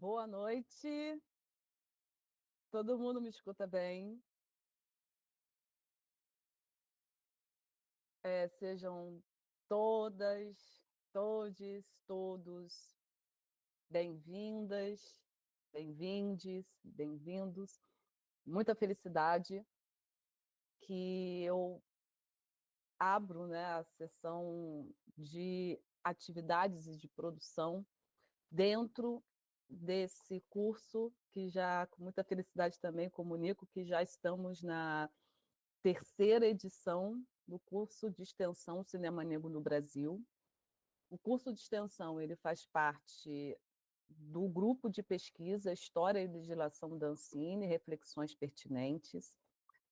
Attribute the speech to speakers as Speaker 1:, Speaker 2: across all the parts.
Speaker 1: Boa noite. Todo mundo me escuta bem? Sejam todas, todes, todos bem-vindas, bem-vindes, bem-vindos. Muita felicidade que eu abro, né, a sessão de atividades e de produção dentro desse curso, que já, com muita felicidade também, comunico que já estamos na terceira edição do curso de extensão Cinema Negro no Brasil. O curso de extensão ele faz parte do grupo de pesquisa História e Legislação da Ancine, Reflexões Pertinentes.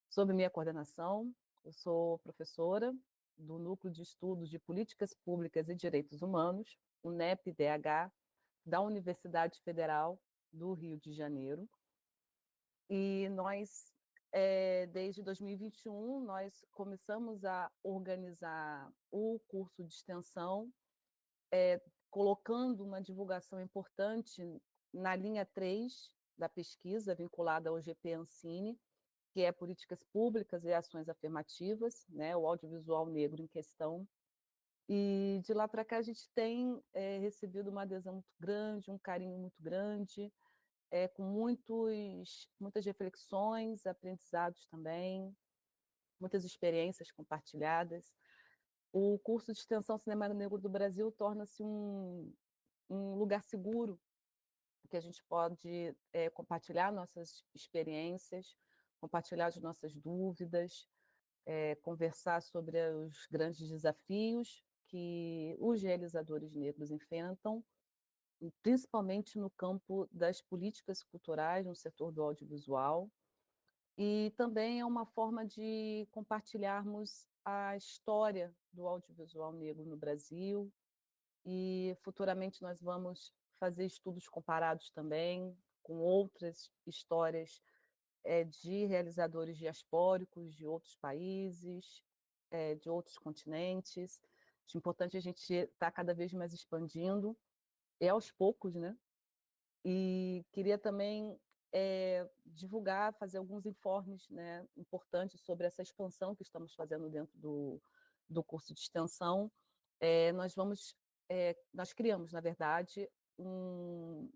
Speaker 1: Sob minha coordenação, eu sou professora do Núcleo de Estudos de Políticas Públicas e Direitos Humanos, o NEP-DH, da Universidade Federal do Rio de Janeiro. E nós, desde 2021, nós começamos a organizar o curso de extensão, colocando uma divulgação importante na linha 3 da pesquisa, vinculada ao GP-Ancine, que é Políticas Públicas e Ações Afirmativas, né, o audiovisual negro em questão. E de lá para cá a gente tem recebido uma adesão muito grande, um carinho muito grande, com muitas reflexões, aprendizados também, muitas experiências compartilhadas. O curso de extensão Cinema Negro do Brasil torna-se um lugar seguro, que a gente pode compartilhar nossas experiências, compartilhar as nossas dúvidas, conversar sobre os grandes desafios que os realizadores negros enfrentam, principalmente no campo das políticas culturais, no setor do audiovisual. E também é uma forma de compartilharmos a história do audiovisual negro no Brasil, e futuramente nós vamos fazer estudos comparados também com outras histórias de realizadores diaspóricos de outros países, de outros continentes. Acho importante a gente estar cada vez mais expandindo, e aos poucos, né? E queria também divulgar, fazer alguns informes, né, importantes sobre essa expansão que estamos fazendo dentro do curso de extensão. Nós criamos, na verdade, um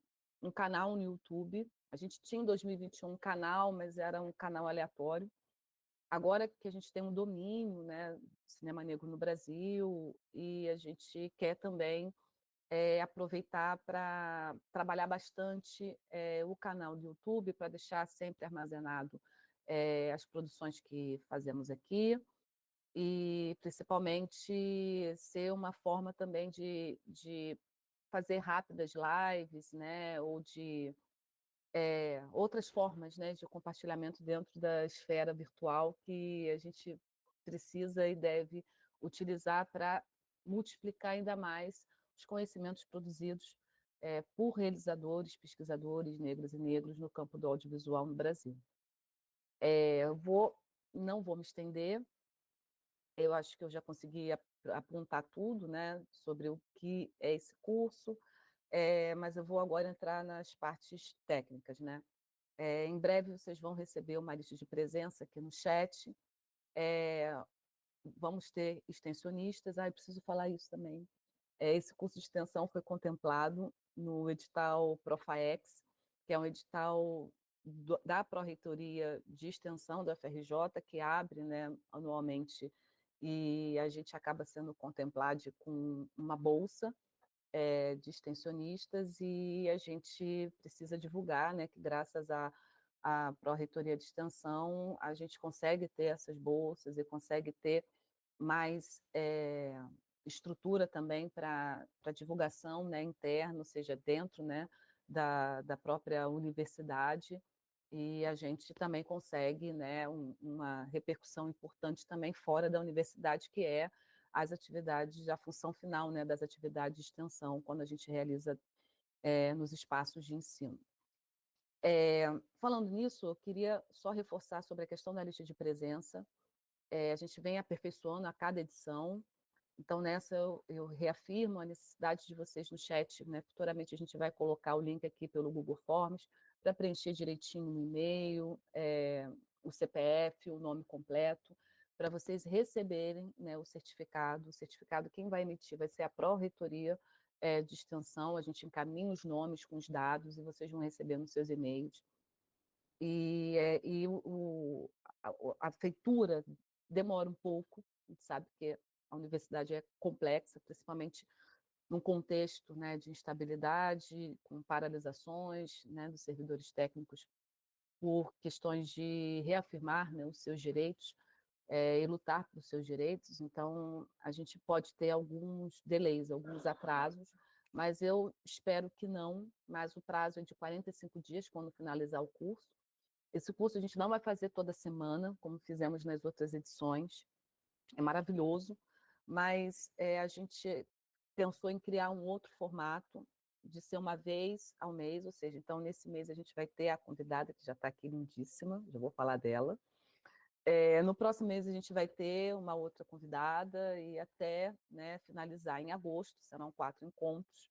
Speaker 1: canal no YouTube. A gente tinha em 2021 um canal, mas era um canal aleatório. Agora que a gente tem um domínio, né, Cinema Negro no Brasil, e a gente quer também aproveitar para trabalhar bastante o canal do YouTube, para deixar sempre armazenado as produções que fazemos aqui, e principalmente ser uma forma também de fazer rápidas lives, né, ou de outras formas, né, de compartilhamento dentro da esfera virtual que a gente precisa e deve utilizar para multiplicar ainda mais os conhecimentos produzidos por realizadores, pesquisadores negras e negros no campo do audiovisual no Brasil. Não vou me estender, eu acho que eu já consegui apontar tudo, né, sobre o que é esse curso, mas eu vou agora entrar nas partes técnicas, né? Em breve vocês vão receber uma lista de presença aqui no chat. Vamos ter extensionistas. Eu preciso falar isso também. Esse curso de extensão foi contemplado no edital Profaex, que é um edital da Pró-Reitoria de Extensão da UFRJ, que abre, né, anualmente, e a gente acaba sendo contemplado com uma bolsa de extensionistas, e a gente precisa divulgar, né, que graças à Pró-Reitoria de Extensão a gente consegue ter essas bolsas e consegue ter mais estrutura também para divulgação, né, interna, ou seja, dentro, né, da própria universidade, e a gente também consegue, né, uma repercussão importante também fora da universidade, que é as atividades, a função final, né, das atividades de extensão, quando a gente realiza nos espaços de ensino. Falando nisso, eu queria só reforçar sobre a questão da lista de presença. A gente vem aperfeiçoando a cada edição, Então, nessa, eu reafirmo a necessidade de vocês no chat, né? Futuramente a gente vai colocar o link aqui pelo Google Forms para preencher direitinho o e-mail, o CPF, o nome completo, para vocês receberem, né, o certificado. O certificado quem vai emitir vai ser a Pró-Reitoria de Extensão, a gente encaminha os nomes com os dados e vocês vão receber nos seus e-mails. E a feitura demora um pouco, a gente sabe que a universidade é complexa, principalmente num contexto, né, de instabilidade, com paralisações, né, dos servidores técnicos por questões de reafirmar, né, os seus direitos e lutar pelos seus direitos. Então, a gente pode ter alguns delays, alguns atrasos, mas eu espero que não, mas o prazo é de 45 dias quando finalizar o curso. Esse curso a gente não vai fazer toda semana, como fizemos nas outras edições, é maravilhoso, mas a gente pensou em criar um outro formato, de ser uma vez ao mês, ou seja, então nesse mês a gente vai ter a convidada, que já está aqui lindíssima, já vou falar dela. No próximo mês a gente vai ter uma outra convidada e até, né, finalizar em agosto, serão 4 encontros.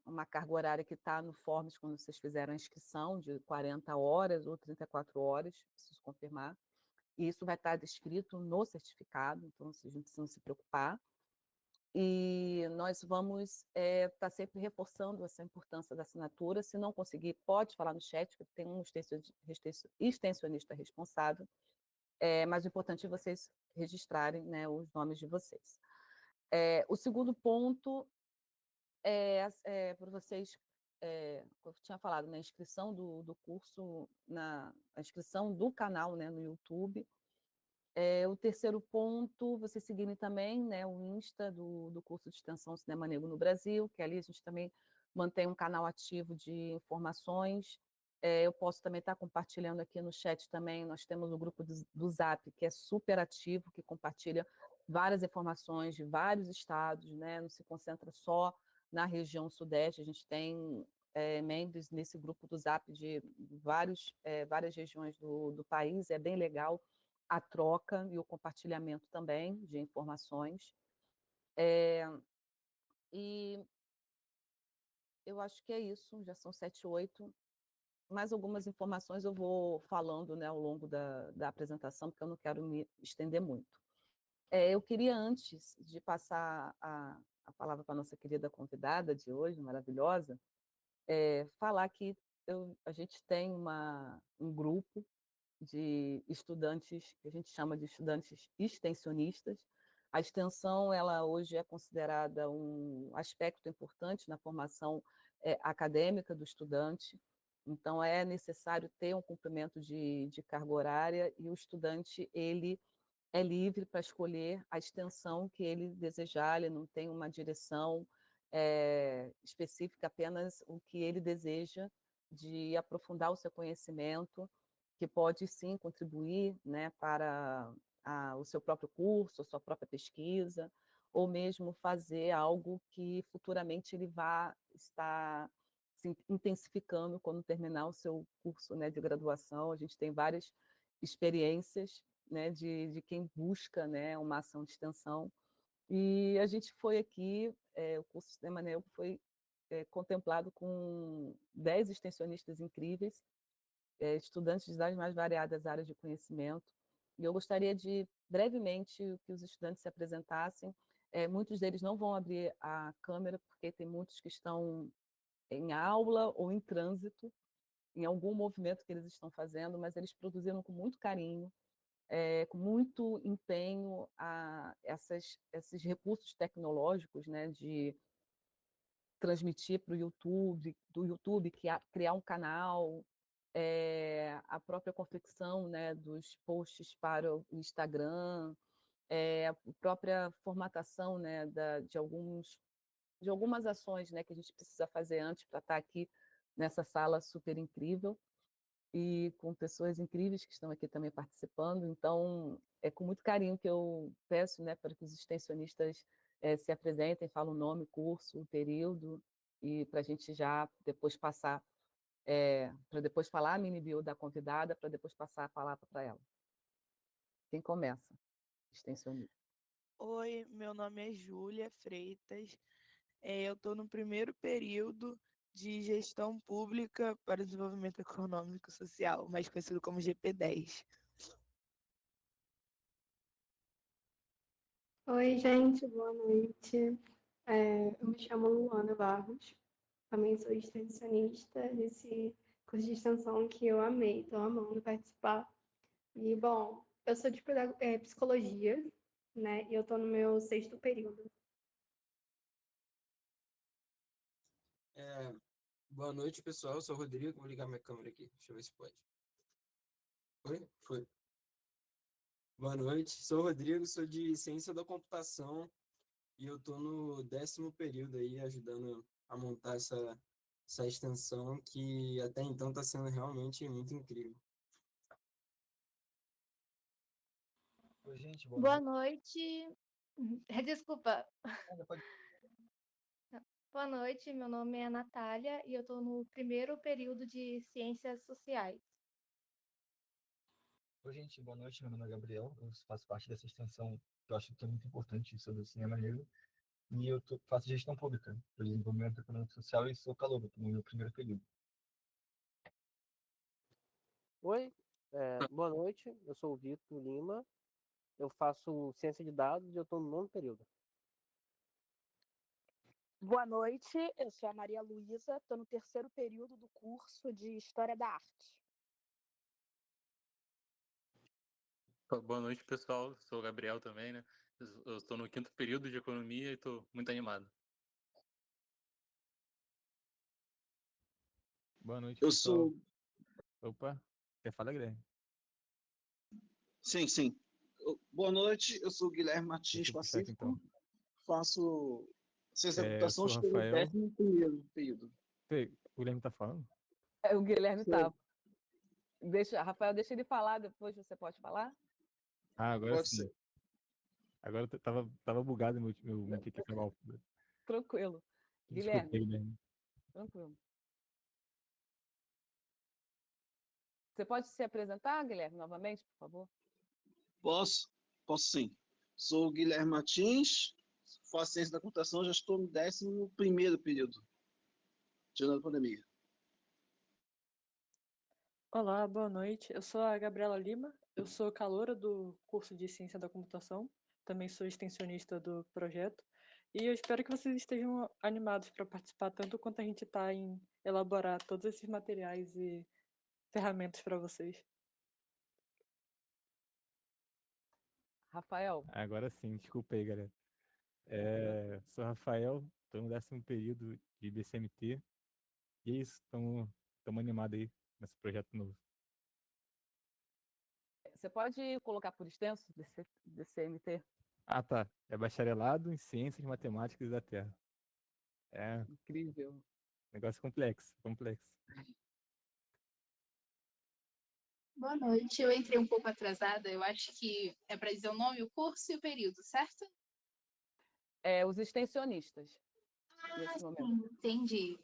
Speaker 1: Uma carga horária que está no Forms quando vocês fizeram a inscrição, de 40 horas ou 34 horas, preciso confirmar. E isso vai estar descrito no certificado, então vocês não precisam se preocupar. E nós vamos estar sempre reforçando essa importância da assinatura. Se não conseguir, pode falar no chat, que tem um extensionista responsável, mas o importante é vocês registrarem, né, os nomes de vocês. O segundo ponto para vocês, eu tinha falado, na inscrição do curso, a inscrição do canal, né, no YouTube. O terceiro ponto, vocês seguirem também, né, o Insta do curso de extensão Cinema Negro no Brasil, que ali a gente também mantém um canal ativo de informações. Eu posso também estar compartilhando aqui no chat também, nós temos o grupo do Zap, que é super ativo, que compartilha várias informações de vários estados, né, não se concentra só na região sudeste, a gente tem membros nesse grupo do Zap de várias regiões do país, é bem legal a troca e o compartilhamento também de informações. E eu acho que é isso, já são 7, 8. Mais algumas informações eu vou falando, né, ao longo da apresentação, porque eu não quero me estender muito. Eu queria, antes de passar a palavra para a nossa querida convidada de hoje, maravilhosa, falar que a gente tem um grupo de estudantes, que a gente chama de estudantes extensionistas. A extensão, ela hoje é considerada um aspecto importante na formação acadêmica do estudante, então é necessário ter um cumprimento de carga horária e o estudante, ele é livre para escolher a extensão que ele desejar, ele não tem uma direção específica, apenas o que ele deseja de aprofundar o seu conhecimento, que pode sim contribuir, né, para o seu próprio curso, a sua própria pesquisa, ou mesmo fazer algo que futuramente ele vá estar se intensificando quando terminar o seu curso, né, de graduação. A gente tem várias experiências, né, de quem busca, né, uma ação de extensão. E a gente foi aqui, o curso de Cinema Negro foi contemplado com 10 extensionistas incríveis, estudantes das mais variadas áreas de conhecimento. E eu gostaria de, brevemente, que os estudantes se apresentassem. Muitos deles não vão abrir a câmera, porque tem muitos que estão em aula ou em trânsito, em algum movimento que eles estão fazendo, mas eles produziram com muito carinho, com muito empenho esses recursos tecnológicos, né, de transmitir para o YouTube, do YouTube criar um canal, a própria confecção, né, dos posts para o Instagram, a própria formatação, né, de algumas ações, né, que a gente precisa fazer antes para estar aqui nessa sala super incrível e com pessoas incríveis que estão aqui também participando. Então, é com muito carinho que eu peço, né, para que os extensionistas se apresentem, falem o nome, curso, o período, e para a gente já depois passar, para depois falar a mini bio da convidada, para depois passar a palavra para ela. Quem começa? Extensionista.
Speaker 2: Oi, meu nome é Júlia Freitas. Eu estou no primeiro período de Gestão Pública para o Desenvolvimento Econômico e Social, mais conhecido como GP10.
Speaker 3: Oi, gente, boa noite. Eu me chamo Luana Barros, também sou extensionista desse curso de extensão que eu amei, estou amando participar. E, bom, eu sou de psicologia, né? E eu estou no meu 6º período.
Speaker 4: Boa noite, pessoal. Eu sou o Rodrigo. Vou ligar minha câmera aqui. Deixa eu ver se pode. Oi? Foi. Boa noite. Sou o Rodrigo, sou de Ciência da Computação e eu estou no 10º período aí, ajudando a montar essa extensão que até então está sendo realmente muito incrível.
Speaker 5: Oi, gente,
Speaker 6: Boa noite. Desculpa.
Speaker 5: Pode...
Speaker 6: Boa noite, meu nome é Natália e eu estou no primeiro período de Ciências Sociais.
Speaker 5: Oi, gente, boa noite. Meu nome é Gabriel. Eu faço parte dessa extensão que eu acho que é muito importante sobre o cinema negro. E faço gestão pública, para desenvolvimento econômico e social e sou calouro, estou no meu primeiro período.
Speaker 7: Oi, boa noite, eu sou o Vitor Lima, eu faço ciência de dados e eu estou no 9º período.
Speaker 8: Boa noite, eu sou a Maria Luísa, estou no 3º período do curso de História da Arte.
Speaker 9: Boa noite, pessoal, sou o Gabriel também, né? Eu estou no 5º período de Economia e estou muito animado.
Speaker 10: Boa noite,
Speaker 11: Eu
Speaker 10: pessoal.
Speaker 11: sou.
Speaker 10: Opa, quer falar, Guilherme?
Speaker 11: Sim. Boa noite, eu sou o Guilherme Martins
Speaker 10: Deixa eu puxar aqui,
Speaker 11: Pacífico,
Speaker 10: então.
Speaker 11: faço ciência da
Speaker 10: Eu
Speaker 11: computação,
Speaker 10: sou o
Speaker 11: estou no
Speaker 10: Rafael.
Speaker 11: 11º período.
Speaker 10: O Guilherme tá falando?
Speaker 1: O Guilherme tá. Rafael, deixa ele falar, depois você pode falar?
Speaker 10: Agora
Speaker 11: Pode
Speaker 10: sim.
Speaker 11: ser.
Speaker 10: Agora tava bugado meu PQ canal.
Speaker 1: Tranquilo.
Speaker 10: Desculpa,
Speaker 1: Guilherme,
Speaker 10: Guilherme.
Speaker 1: tranquilo. Você pode se apresentar, Guilherme, novamente, por favor?
Speaker 11: Posso sim. Sou o Guilherme Martins, faço ciência da computação, já estou no 11º período, tirando a pandemia.
Speaker 12: Olá, boa noite. Eu sou a Gabriela Lima, eu sou caloura do curso de Ciência da Computação, também sou extensionista do projeto, e eu espero que vocês estejam animados para participar tanto quanto a gente está em elaborar todos esses materiais e ferramentas para vocês.
Speaker 1: Rafael.
Speaker 10: Agora sim, desculpa aí, galera. Sou Rafael, estou no 10º período de BCMT, e é isso, estamos animados aí nesse projeto novo.
Speaker 1: Você pode colocar por extenso DCMT?
Speaker 10: Ah, tá. É bacharelado em Ciências Matemáticas da Terra.
Speaker 1: Incrível.
Speaker 10: Negócio complexo.
Speaker 13: Boa noite, eu entrei um pouco atrasada, eu acho que é para dizer o nome, o curso e o período, certo?
Speaker 1: Os extensionistas, nesse momento.
Speaker 13: Sim, entendi.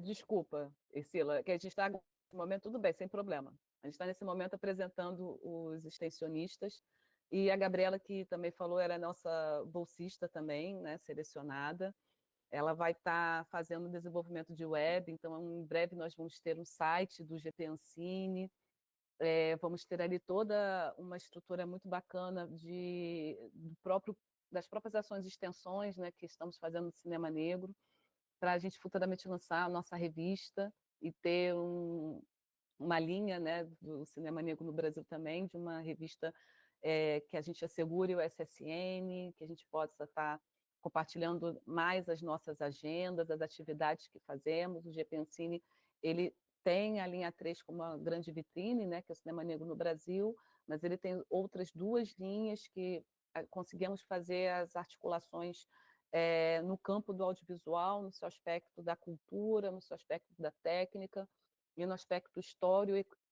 Speaker 1: Desculpa, Ercila, que a gente está nesse momento, tudo bem, sem problema. A gente está nesse momento apresentando os extensionistas, e a Gabriela, que também falou, era nossa bolsista também, né, selecionada. Ela vai estar fazendo desenvolvimento de web, então em breve nós vamos ter um site do GP Ancine, vamos ter ali toda uma estrutura muito bacana das próprias ações e extensões, né, que estamos fazendo no Cinema Negro, para a gente futuramente lançar a nossa revista e ter uma linha, né, do Cinema Negro no Brasil também, de uma revista que a gente assegure o SSN, que a gente possa estar compartilhando mais as nossas agendas, as atividades que fazemos. O GP Ancine, ele tem a linha 3 como uma grande vitrine, né, que é o Cinema Negro no Brasil, mas ele tem outras 2 linhas que conseguimos fazer as articulações no campo do audiovisual, no seu aspecto da cultura, no seu aspecto da técnica e no aspecto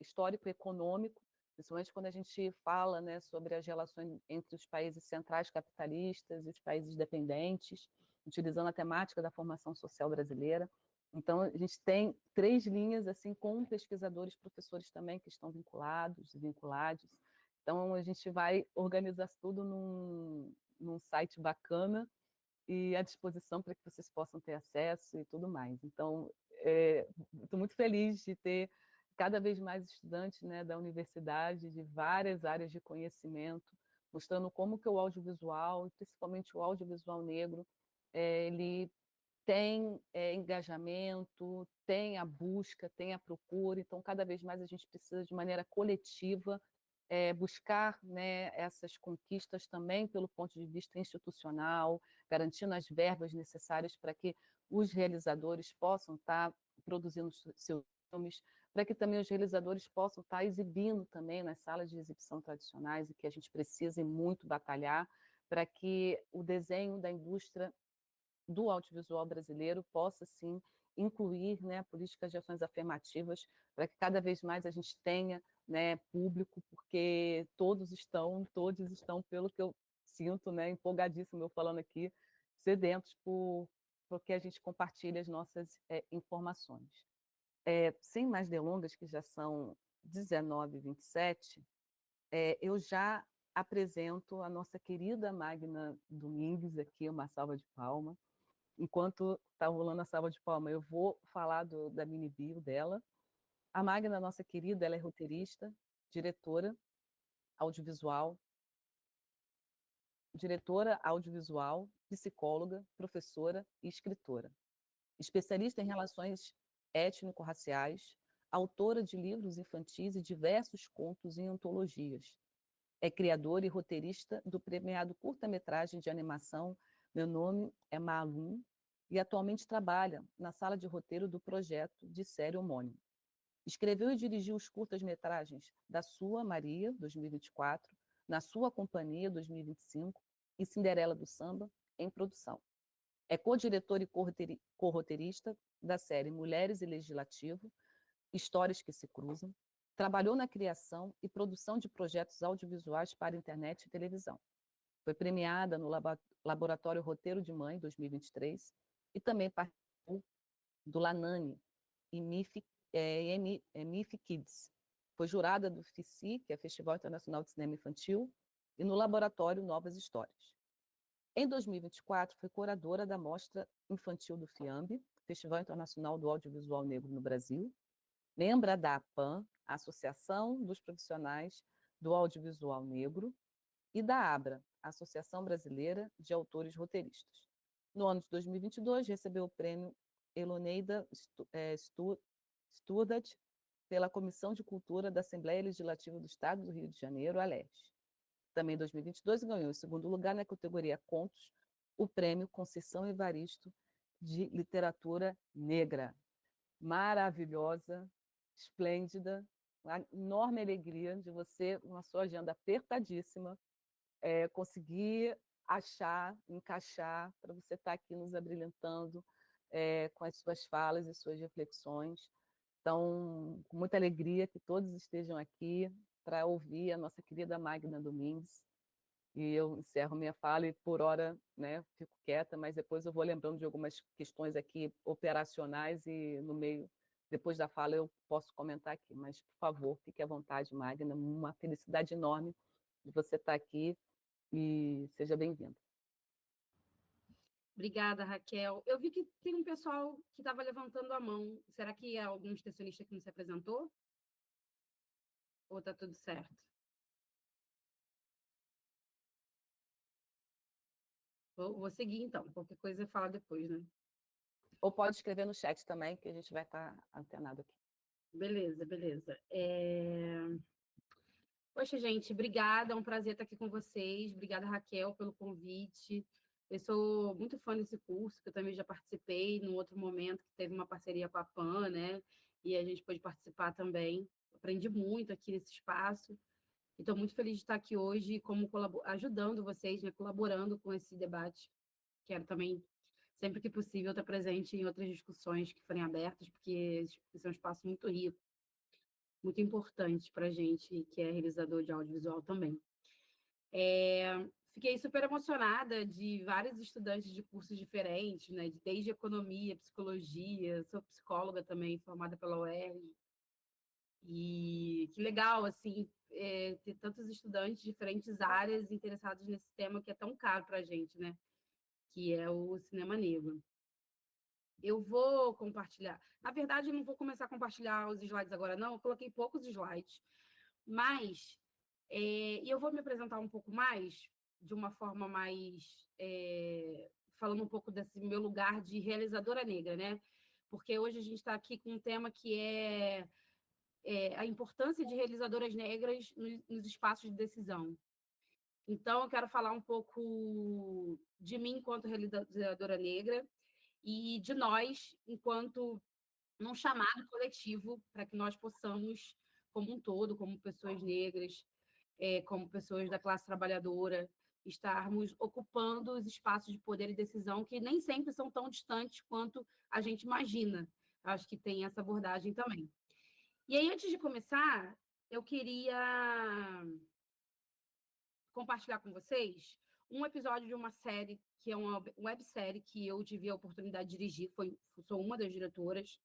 Speaker 1: histórico-econômico, principalmente quando a gente fala, né, sobre as relações entre os países centrais capitalistas e os países dependentes, utilizando a temática da formação social brasileira. Então, a gente tem 3 linhas assim com pesquisadores, professores também que estão vinculados, vinculados. Então, a gente vai organizar tudo num site bacana e à disposição para que vocês possam ter acesso e tudo mais. Então, estou muito feliz de ter cada vez mais estudantes, né, da universidade, de várias áreas de conhecimento, mostrando como que o audiovisual, e principalmente o audiovisual negro, ele tem engajamento, tem a busca, tem a procura. Então, cada vez mais a gente precisa, de maneira coletiva, buscar, né, essas conquistas também pelo ponto de vista institucional, garantindo as verbas necessárias para que os realizadores possam estar produzindo seus filmes, para que também os realizadores possam estar exibindo também nas salas de exibição tradicionais, e que a gente precisa muito batalhar para que o desenho da indústria do audiovisual brasileiro possa, sim, incluir, né, políticas de ações afirmativas, para que cada vez mais a gente tenha, né, público, porque todos estão, pelo que eu sinto, né, empolgadíssimo eu falando aqui, sedentos porque a gente compartilha as nossas informações. Sem mais delongas, que já são 19h27, eu já apresento a nossa querida Magna Domingues aqui, uma salva de palmas. Enquanto está rolando a salva de palmas, eu vou falar da mini bio dela. A Magna, nossa querida, ela é roteirista, diretora audiovisual, psicóloga, professora e escritora. Especialista em relações étnico-raciais, autora de livros infantis e diversos contos em antologias. É criadora e roteirista do premiado curta-metragem de animação Meu Nome é Malum, e atualmente trabalha na sala de roteiro do projeto de série homônimo. Escreveu e dirigiu os curtas-metragens Da Sua Maria, 2024, Na Sua Companhia, 2025, e Cinderela do Samba, em produção. É co-diretor e co-roteirista da série Mulheres e Legislativo, Histórias que se Cruzam. Trabalhou na criação e produção de projetos audiovisuais para internet e televisão. Foi premiada no Laboratório Roteiro de Mãe, 2023, e também participou do Lanani e MIF Kids. Foi jurada do FICI, que é Festival Internacional de Cinema Infantil, e no Laboratório Novas Histórias. Em 2024, foi curadora da Mostra Infantil do FIAMB, Festival Internacional do Audiovisual Negro no Brasil, membra da APAN, Associação dos Profissionais do Audiovisual Negro, e da ABRA, Associação Brasileira de Autores Roteiristas. No ano de 2022, recebeu o prêmio Eloneida Studat pela Comissão de Cultura da Assembleia Legislativa do Estado do Rio de Janeiro, ALERJ. Também em 2022, ganhou em segundo lugar na categoria Contos o prêmio Conceição Evaristo de Literatura Negra. Maravilhosa, esplêndida, uma enorme alegria de você, com a sua agenda apertadíssima, conseguir achar, encaixar, para você estar aqui nos abrilhantando com as suas falas e suas reflexões. Então, com muita alegria que todos estejam aqui para ouvir a nossa querida Magna Domingues. E eu encerro minha fala e, por hora, né, fico quieta, mas depois eu vou lembrando de algumas questões aqui operacionais e, no meio, depois da fala, eu posso comentar aqui. Mas, por favor, fique à vontade, Magna. Uma felicidade enorme de você estar aqui e seja bem-vinda.
Speaker 14: Obrigada, Raquel. Eu vi que tem um pessoal que estava levantando a mão. Será que é algum extensionista que não se apresentou? Ou está tudo certo? Vou seguir, então. Qualquer coisa fala depois, né?
Speaker 1: Ou pode escrever no chat também, que a gente vai estar antenado aqui.
Speaker 14: Beleza, beleza. Poxa, gente, obrigada. É um prazer estar aqui com vocês. Obrigada, Raquel, pelo convite. Eu sou muito fã desse curso, que eu também já participei num outro momento, que teve uma parceria com a PAN, né? E a gente pôde participar também. Aprendi muito aqui nesse espaço. Estou muito feliz de estar aqui hoje, como ajudando vocês, né? Colaborando com esse debate. Quero também, sempre que possível, estar presente em outras discussões que forem abertas, porque esse é um espaço muito rico, muito importante para a gente, que é realizador de audiovisual também. Fiquei super emocionada de vários estudantes de cursos diferentes, né? Desde economia, psicologia, sou psicóloga também, formada pela UERJ. E que legal, assim, ter tantos estudantes de diferentes áreas interessados nesse tema que é tão caro para a gente, né? Que é o cinema negro. Eu vou compartilhar. Na verdade, eu não vou começar a compartilhar os slides agora, não. Eu coloquei poucos slides. Mas e eu vou me apresentar um pouco mais, de uma forma mais... falando um pouco desse meu lugar de realizadora negra, né? Porque hoje a gente está aqui com um tema que é a importância de realizadoras negras nos espaços de decisão. Então, eu quero falar um pouco de mim enquanto realizadora negra e de nós enquanto num chamado coletivo para que nós possamos, como um todo, como pessoas negras, como pessoas da classe trabalhadora, estarmos ocupando os espaços de poder e decisão que nem sempre são tão distantes quanto a gente imagina. Acho que tem essa abordagem também. E aí, antes de começar, eu queria compartilhar com vocês um episódio de uma série, que é uma websérie que eu tive a oportunidade de dirigir, sou uma das diretoras,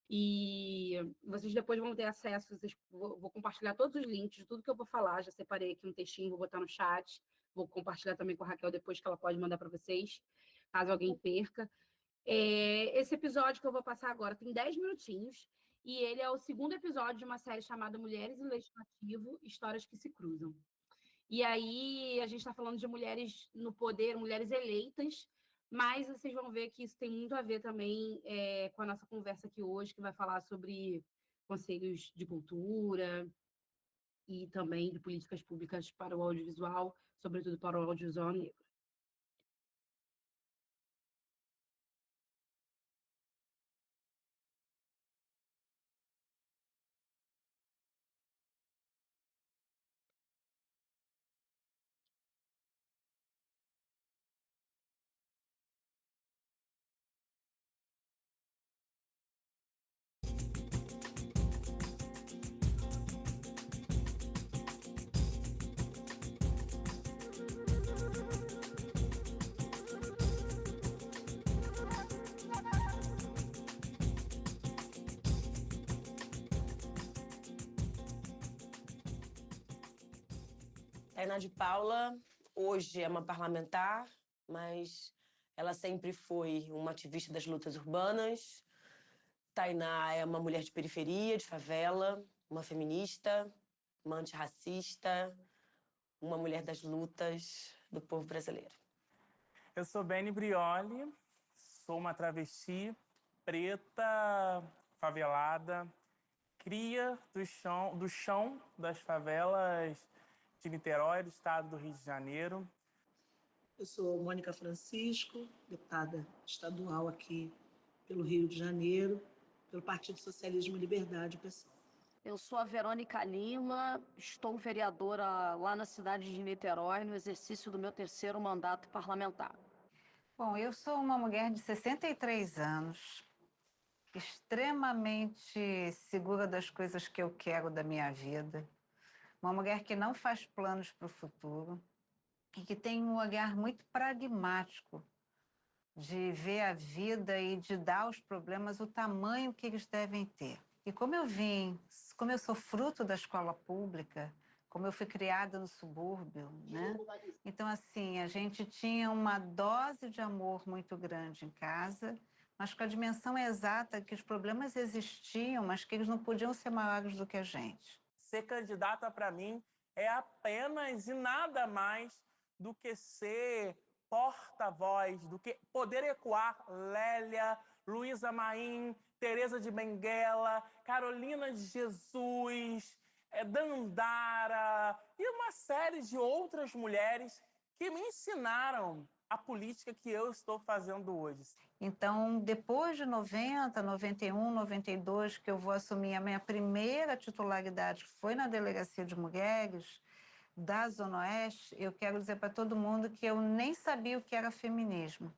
Speaker 14: e vocês depois vão ter acesso, vou compartilhar todos os links, tudo que eu vou falar, já separei aqui um textinho, vou botar no chat, vou compartilhar também com a Raquel depois, que ela pode mandar para vocês, caso alguém perca. Esse episódio que eu vou passar agora tem 10 minutinhos, e ele é o segundo episódio de uma série chamada Mulheres e Legislativo, Histórias que se Cruzam. E aí a gente está falando de mulheres no poder, mulheres eleitas, mas vocês vão ver que isso tem muito a ver também com a nossa conversa aqui hoje, que vai falar sobre conselhos de cultura e também de políticas públicas para o audiovisual, sobretudo para o audiovisual negro.
Speaker 15: Tainá de Paula, hoje é uma parlamentar, mas ela sempre foi uma ativista das lutas urbanas. Tainá é uma mulher de periferia, de favela, uma feminista, uma antirracista, uma mulher das lutas do povo brasileiro.
Speaker 16: Eu sou Beni Brioli, sou uma travesti preta, favelada, cria do chão das favelas de Niterói, do estado do Rio de Janeiro.
Speaker 17: Eu sou Mônica Francisco, deputada estadual aqui pelo Rio de Janeiro, pelo Partido Socialismo e Liberdade, PSOL.
Speaker 18: Eu sou a Verônica Lima, estou vereadora lá na cidade de Niterói, no exercício do meu 3º mandato parlamentar.
Speaker 19: Bom, eu sou uma mulher de 63 anos, extremamente segura das coisas que eu quero da minha vida, uma mulher que não faz planos para o futuro e que tem um olhar muito pragmático de ver a vida e de dar aos problemas o tamanho que eles devem ter. E como eu sou fruto da escola pública, como eu fui criada no subúrbio, né? Então, assim, a gente tinha uma dose de amor muito grande em casa, mas com a dimensão exata que os problemas existiam, mas que eles não podiam ser maiores do que a gente.
Speaker 16: Ser candidata, para mim, é apenas e nada mais do que ser porta-voz, do que poder ecoar Lélia, Luísa Maim, Teresa de Benguela, Carolina de Jesus, Dandara e uma série de outras mulheres que me ensinaram a política que eu estou fazendo hoje.
Speaker 19: Então, depois de 90, 91, 92, que eu vou assumir a minha primeira titularidade, que foi na Delegacia de Mulheres da Zona Oeste, eu quero dizer para todo mundo que eu nem sabia o que era feminismo,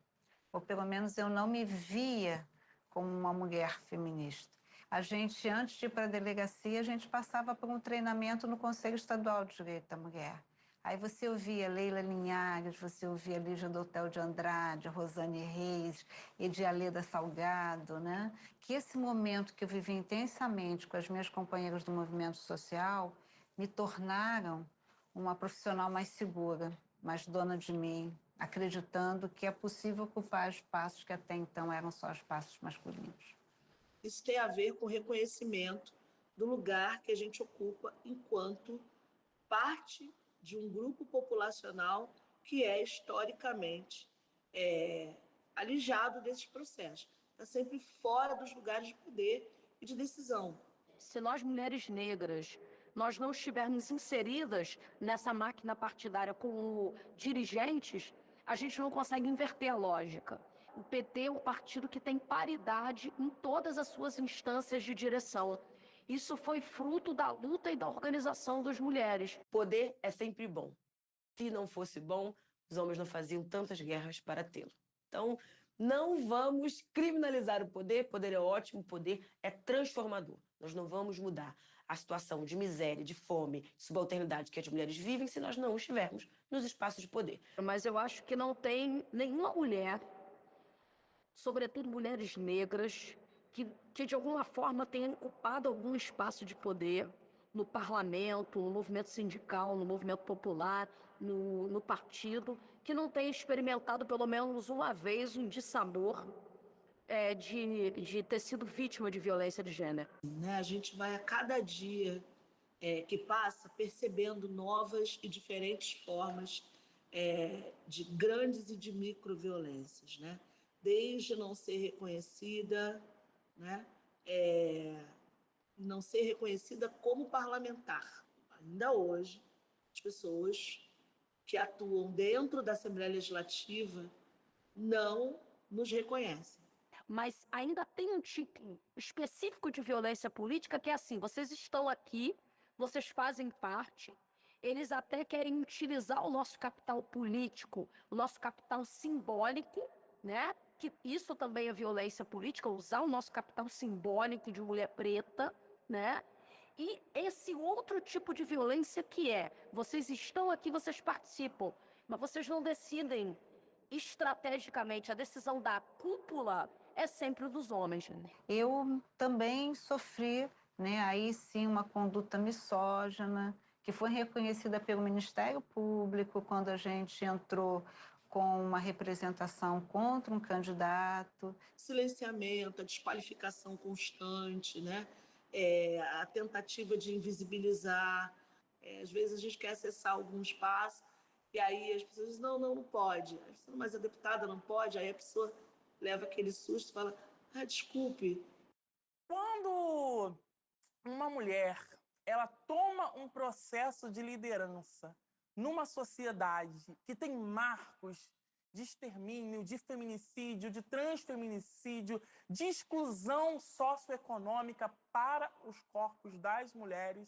Speaker 19: ou pelo menos eu não me via como uma mulher feminista. A gente, antes de ir para a delegacia, a gente passava por um treinamento no Conselho Estadual de Direito da Mulher. Aí você ouvia Leila Linhares, você ouvia Lígia Doutel de Andrade, Rosane Reis, Edialeda Salgado, né? Que esse momento que eu vivi intensamente com as minhas companheiras do movimento social me tornaram uma profissional mais segura, mais dona de mim, acreditando que é possível ocupar espaços que até então eram só espaços masculinos.
Speaker 17: Isso tem a ver com o reconhecimento do lugar que a gente ocupa enquanto parte de um grupo populacional que é historicamente alijado desses processos. Está sempre fora dos lugares de poder e de decisão.
Speaker 18: Se nós, mulheres negras, nós não estivermos inseridas nessa máquina partidária como dirigentes, a gente não consegue inverter a lógica. O PT é um partido que tem paridade em todas as suas instâncias de direção. Isso foi fruto da luta e da organização das mulheres.
Speaker 15: Poder é sempre bom. Se não fosse bom, os homens não faziam tantas guerras para tê-lo. Então, não vamos criminalizar o poder. Poder é ótimo, poder é transformador. Nós não vamos mudar a situação de miséria, de fome, de subalternidade que as mulheres vivem se nós não estivermos nos espaços de poder.
Speaker 18: Mas eu acho que não tem nenhuma mulher, sobretudo mulheres negras, que de alguma forma tenham ocupado algum espaço de poder no parlamento, no movimento sindical, no movimento popular, no partido, que não tenha experimentado pelo menos uma vez um dissabor de ter sido vítima de violência de gênero.
Speaker 17: A gente vai a cada dia que passa percebendo novas e diferentes formas de grandes e de microviolências, né? Desde não ser reconhecida, né? Não ser reconhecida como parlamentar. Ainda hoje, as pessoas que atuam dentro da Assembleia Legislativa não nos reconhecem.
Speaker 18: Mas ainda tem um tipo específico de violência política que é assim, vocês estão aqui, vocês fazem parte, eles até querem utilizar o nosso capital político, o nosso capital simbólico, né? Que isso também é violência política, usar o nosso capital simbólico de mulher preta, né? E esse outro tipo de violência que vocês estão aqui, vocês participam, mas vocês não decidem estrategicamente, a decisão da cúpula é sempre dos homens.
Speaker 19: Eu também sofri, né, aí sim, uma conduta misógina, que foi reconhecida pelo Ministério Público quando a gente entrou com uma representação contra um candidato.
Speaker 17: Silenciamento, a desqualificação constante, né? A tentativa de invisibilizar. Às vezes a gente quer acessar algum espaço e aí as pessoas dizem, não pode. Mas a deputada não pode, aí a pessoa leva aquele susto e fala, desculpe.
Speaker 16: Quando uma mulher ela toma um processo de liderança numa sociedade que tem marcos de extermínio, de feminicídio, de transfeminicídio, de exclusão socioeconômica para os corpos das mulheres,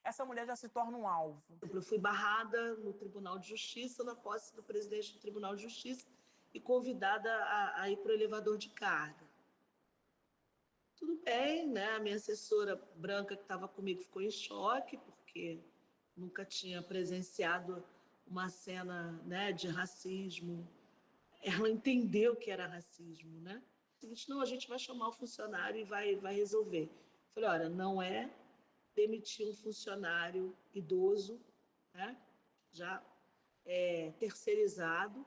Speaker 16: essa mulher já se torna um alvo.
Speaker 17: Eu fui barrada no Tribunal de Justiça, na posse do presidente do Tribunal de Justiça, e convidada a ir para o elevador de carga. Tudo bem, né? A minha assessora branca que estava comigo ficou em choque, porque nunca tinha presenciado uma cena, né, de racismo. Ela entendeu que era racismo, né? Não, a gente vai chamar o funcionário e vai resolver. Falei, olha, não é demitir um funcionário idoso, né, já terceirizado,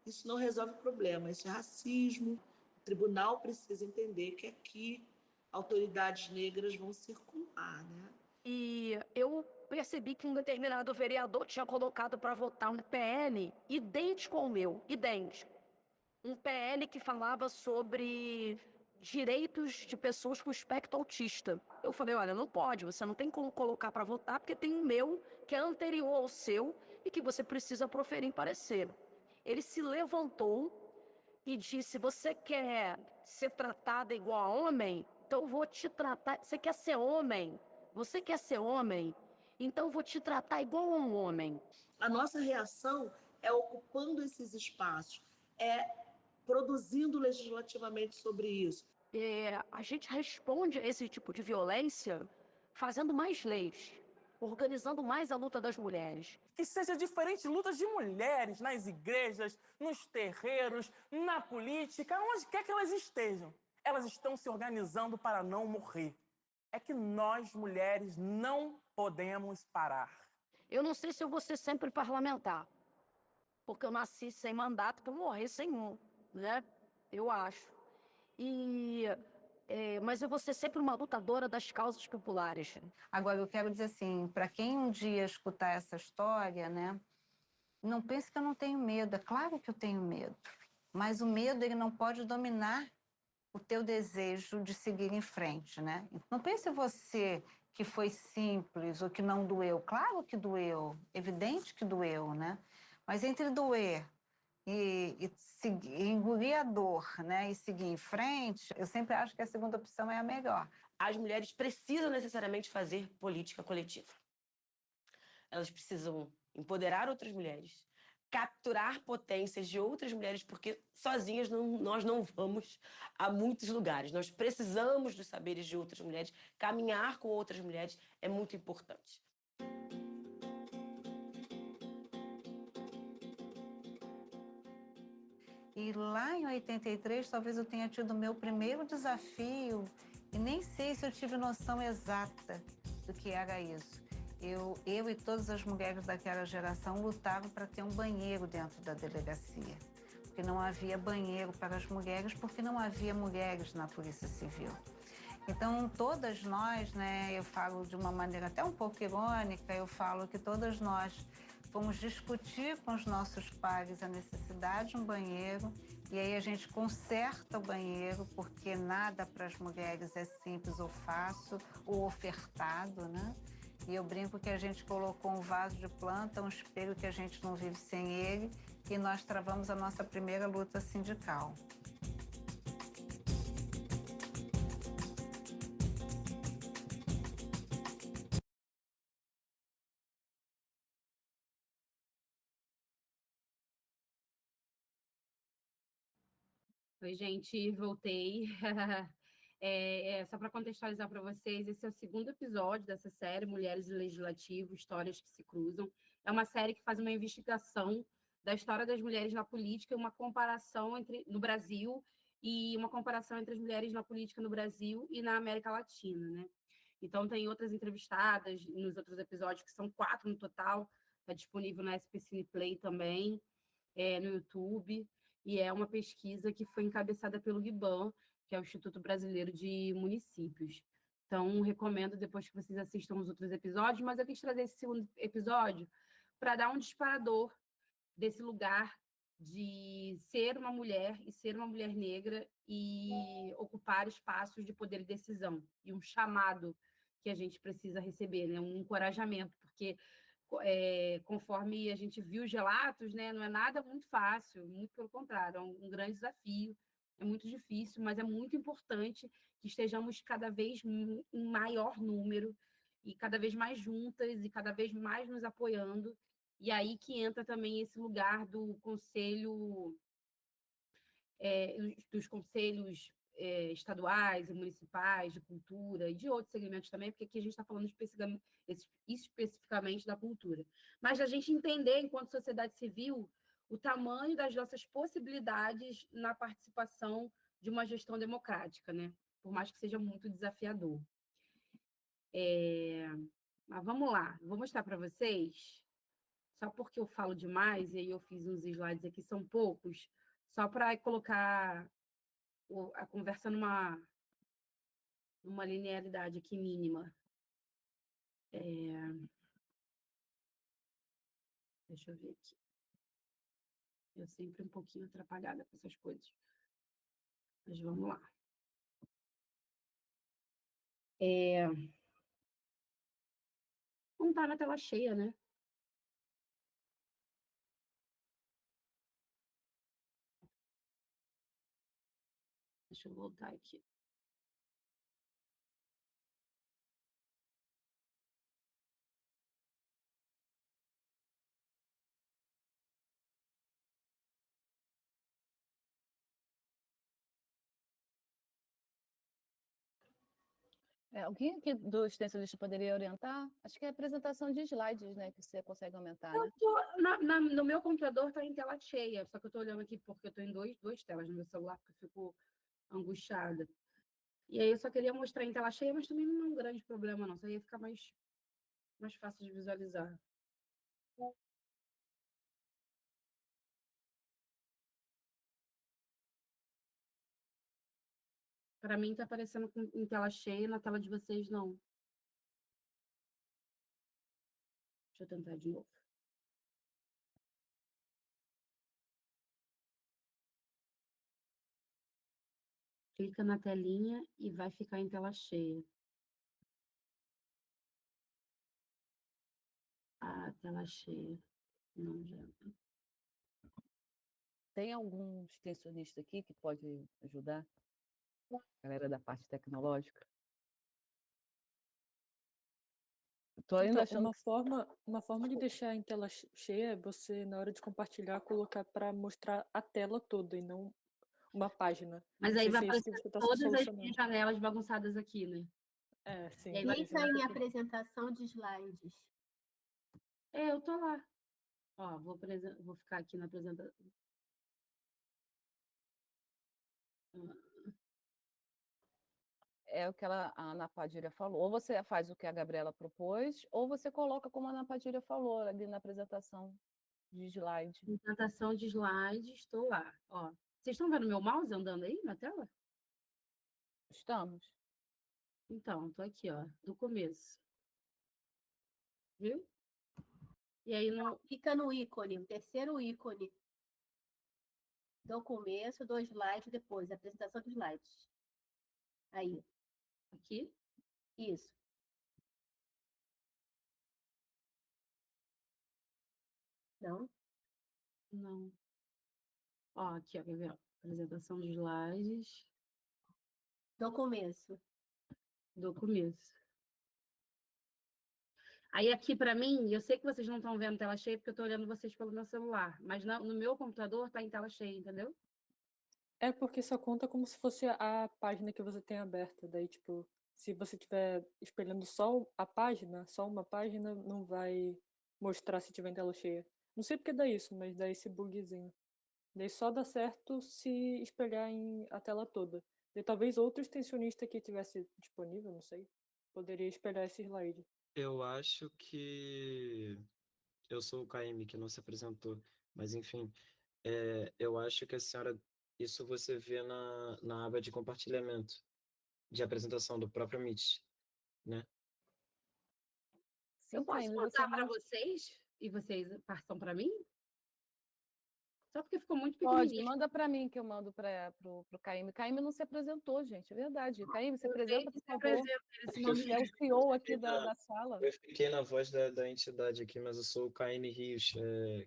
Speaker 17: isso não resolve o problema, isso é racismo. O tribunal precisa entender que aqui autoridades negras vão circular, né?
Speaker 18: E eu percebi que um determinado vereador tinha colocado para votar um PL idêntico ao meu, idêntico. Um PL que falava sobre direitos de pessoas com espectro autista. Eu falei, olha, não pode, você não tem como colocar para votar, porque tem um meu que é anterior ao seu e que você precisa proferir em parecer. Ele se levantou e disse, você quer ser tratada igual a homem? Então eu vou te tratar, você quer ser homem? Você quer ser homem? Então eu vou te tratar igual a um homem.
Speaker 17: A nossa reação é ocupando esses espaços, produzindo legislativamente sobre isso.
Speaker 18: A gente responde a esse tipo de violência fazendo mais leis, organizando mais a luta das mulheres.
Speaker 16: que seja diferente de lutas de mulheres nas igrejas, nos terreiros, na política, onde quer que elas estejam. Elas estão se organizando para não morrer. É que nós, mulheres, não podemos parar.
Speaker 18: Eu não sei se eu vou ser sempre parlamentar, porque eu nasci sem mandato para morrer sem um, né? Eu acho. Mas eu vou ser sempre uma lutadora das causas populares.
Speaker 19: Agora, eu quero dizer assim, para quem um dia escutar essa história, né, não pense que eu não tenho medo. É claro que eu tenho medo, mas o medo ele não pode dominar o teu desejo de seguir em frente, né? Não pense você que foi simples ou que não doeu. Claro que doeu, evidente que doeu, né? Mas entre doer e engolir a dor, né, e seguir em frente, eu sempre acho que a segunda opção é a melhor.
Speaker 15: As mulheres precisam necessariamente fazer política coletiva. Elas precisam empoderar outras mulheres, capturar potências de outras mulheres, porque sozinhas nós não vamos a muitos lugares. Nós precisamos dos saberes de outras mulheres. Caminhar com outras mulheres é muito importante.
Speaker 19: E lá em 83, talvez eu tenha tido o meu primeiro desafio, e nem sei se eu tive noção exata do que era isso. Eu e todas as mulheres daquela geração lutavam para ter um banheiro dentro da delegacia, porque não havia banheiro para as mulheres, porque não havia mulheres na Polícia Civil. Então, todas nós, né, eu falo de uma maneira até um pouco irônica, eu falo que todas nós fomos discutir com os nossos pares a necessidade de um banheiro, e aí a gente conserta o banheiro, porque nada para as mulheres é simples ou fácil, ou ofertado, né? E eu brinco que a gente colocou um vaso de planta, um espelho que a gente não vive sem ele, e nós travamos a nossa primeira luta sindical.
Speaker 14: Oi, gente, voltei. Só para contextualizar para vocês, esse é o segundo episódio dessa série, Mulheres e Legislativo, Histórias que se Cruzam. É uma série que faz uma investigação da história das mulheres na política, uma comparação no Brasil e uma comparação entre as mulheres na política no Brasil e na América Latina, né? Então, tem outras entrevistadas nos outros episódios, que são 4 no total, está disponível na SP Cine Play também, no YouTube, e é uma pesquisa que foi encabeçada pelo IBAM, que é o Instituto Brasileiro de Municípios. Então, recomendo depois que vocês assistam os outros episódios, mas eu quis trazer esse segundo episódio para dar um disparador desse lugar de ser uma mulher e ser uma mulher negra e ocupar espaços de poder e decisão, e um chamado que a gente precisa receber, né? Um encorajamento, porque conforme a gente viu os relatos, né, não é nada muito fácil, muito pelo contrário, é um grande desafio, é muito difícil, mas é muito importante que estejamos cada vez em maior número e cada vez mais juntas e cada vez mais nos apoiando. E aí que entra também esse lugar do conselho, dos conselhos estaduais e municipais de cultura e de outros segmentos também, porque aqui a gente está falando especificamente da cultura. Mas a gente entender, enquanto sociedade civil, o tamanho das nossas possibilidades na participação de uma gestão democrática, né? Por mais que seja muito desafiador. Mas vamos lá, vou mostrar para vocês, só porque eu falo demais, e aí eu fiz uns slides aqui, são poucos, só para colocar a conversa numa linearidade aqui mínima. Deixa eu ver aqui. Eu sempre um pouquinho atrapalhada com essas coisas. Mas vamos lá. Não está na tela cheia, né? Deixa eu voltar aqui.
Speaker 1: Alguém aqui do extensionista poderia orientar? Acho que é a apresentação de slides, né? Que você consegue aumentar, né?
Speaker 14: No meu computador está em tela cheia, só que eu estou olhando aqui porque eu estou em duas telas no meu celular, porque eu fico angustiada. E aí eu só queria mostrar em tela cheia, mas também não é um grande problema, não. Só ia ficar mais fácil de visualizar. Para mim está aparecendo em tela cheia, na tela de vocês não. Deixa eu tentar de novo. Clica na telinha e vai ficar em tela cheia. Ah, tela cheia. Não, já.
Speaker 1: Tem algum extensionista aqui que pode ajudar? Galera da parte tecnológica? Tô ainda
Speaker 12: Então,
Speaker 1: achando
Speaker 12: uma forma de deixar em tela cheia é você, na hora de compartilhar, colocar para mostrar a tela toda e não uma página.
Speaker 14: Mas
Speaker 12: Não
Speaker 14: aí
Speaker 12: sei
Speaker 14: vai
Speaker 12: se é isso que
Speaker 14: aparecer
Speaker 12: você está
Speaker 14: todas as
Speaker 12: solucionando.
Speaker 14: minhas janelas bagunçadas aqui, né?
Speaker 12: É, sim.
Speaker 14: E aí vai
Speaker 20: Clica em apresentação de slides.
Speaker 14: Eu tô lá. Ó, vou ficar aqui na apresentação.
Speaker 1: É o que a Ana Padilha falou. Ou você faz o que a Gabriela propôs, ou você coloca como a Ana Padilha falou ali na apresentação de slide.
Speaker 14: Apresentação de slide, estou lá. Ó, vocês estão vendo meu mouse andando aí na tela?
Speaker 1: Estamos.
Speaker 14: Então, estou aqui, ó, do começo. Viu? E aí
Speaker 20: Clica no ícone, o terceiro ícone. Do começo, do slide, depois, apresentação de slides. Aí.
Speaker 14: Aqui?
Speaker 20: Isso. Não?
Speaker 14: Não. Ó, aqui, ó, quer ver? Ó, apresentação de slides.
Speaker 20: Do começo.
Speaker 14: Do começo. Aí aqui para mim, eu sei que vocês não estão vendo tela cheia porque eu estou olhando vocês pelo meu celular, mas no meu computador está em tela cheia, entendeu?
Speaker 12: É porque só conta como se fosse a página que você tem aberta. Daí, tipo, se você estiver espelhando só a página, só uma página, não vai mostrar se tiver em tela cheia. Não sei porque dá isso, mas dá esse bugzinho. Daí só dá certo se espelhar em a tela toda. Daí talvez outro extensionista que tivesse disponível, não sei, poderia espelhar esse slide.
Speaker 4: Eu acho que eu sou o KM que não se apresentou, mas enfim, eu acho que a senhora, isso você vê na aba de compartilhamento, de apresentação do próprio Meet, né?
Speaker 14: Eu posso botar para vocês e vocês passam para mim? Só porque ficou muito
Speaker 1: Pode,
Speaker 14: pequenininho.
Speaker 1: manda para mim que eu mando para o KM. KM não se apresentou, gente, é verdade. KM, se apresenta, por favor. Ele é o CEO aqui da sala.
Speaker 4: Eu fiquei na voz da entidade aqui, mas eu sou o KM Rios,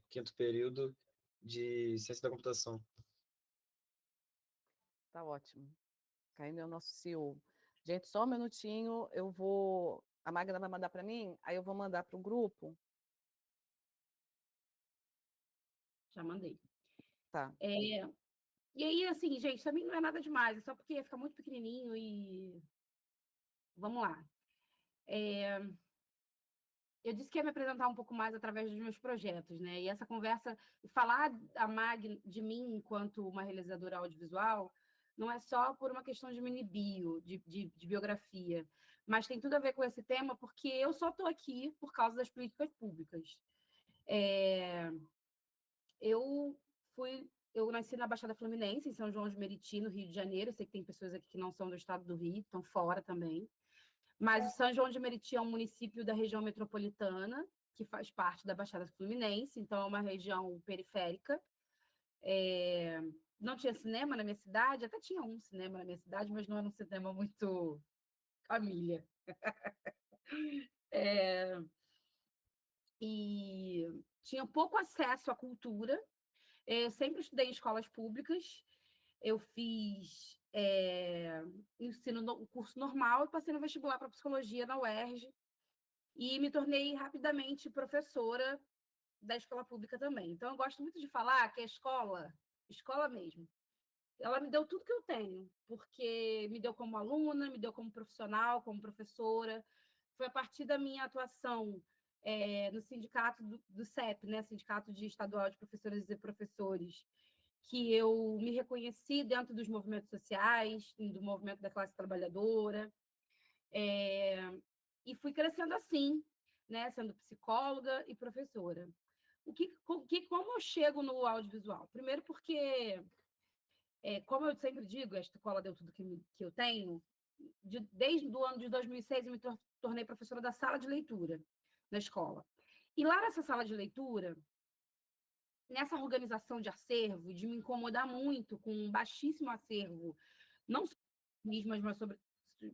Speaker 4: quinto período de Ciência da Computação.
Speaker 1: Tá ótimo. KM é o nosso CEO. Gente, só um minutinho, a Magda vai mandar para mim, aí eu vou mandar para o grupo.
Speaker 14: Já mandei.
Speaker 1: Tá.
Speaker 14: E aí, assim, gente, também não é nada demais, é só porque ia ficar muito pequenininho e... Vamos lá. Eu disse que ia me apresentar um pouco mais através dos meus projetos, né? E essa conversa, falar a Mag de mim enquanto uma realizadora audiovisual, não é só por uma questão de mini bio, de biografia, mas tem tudo a ver com esse tema, porque eu só estou aqui por causa das políticas públicas. Eu nasci na Baixada Fluminense, em São João de Meriti, no Rio de Janeiro. Eu sei que tem pessoas aqui que não são do estado do Rio, estão fora também. Mas o São João de Meriti é um município da região metropolitana, que faz parte da Baixada Fluminense, então é uma região periférica. Não tinha cinema na minha cidade, até tinha um cinema na minha cidade, mas não era um cinema muito família. E tinha pouco acesso à cultura. Eu sempre estudei em escolas públicas. Eu fiz o curso normal e passei no vestibular para psicologia na UERJ e me tornei rapidamente professora da escola pública também. Então, eu gosto muito de falar que a escola mesmo, ela me deu tudo que eu tenho, porque me deu como aluna, me deu como profissional, como professora. Foi a partir da minha atuação no sindicato do CEP, né, Sindicato Estadual de Professoras e Professores, que eu me reconheci dentro dos movimentos sociais, do movimento da classe trabalhadora, e fui crescendo assim, né, sendo psicóloga e professora. Como eu chego no audiovisual? Primeiro porque, como eu sempre digo, a escola deu tudo que eu tenho. Desde o ano de 2006, eu me tornei professora da sala de leitura na escola. E lá nessa sala de leitura, nessa organização de acervo, de me incomodar muito com um baixíssimo acervo, não só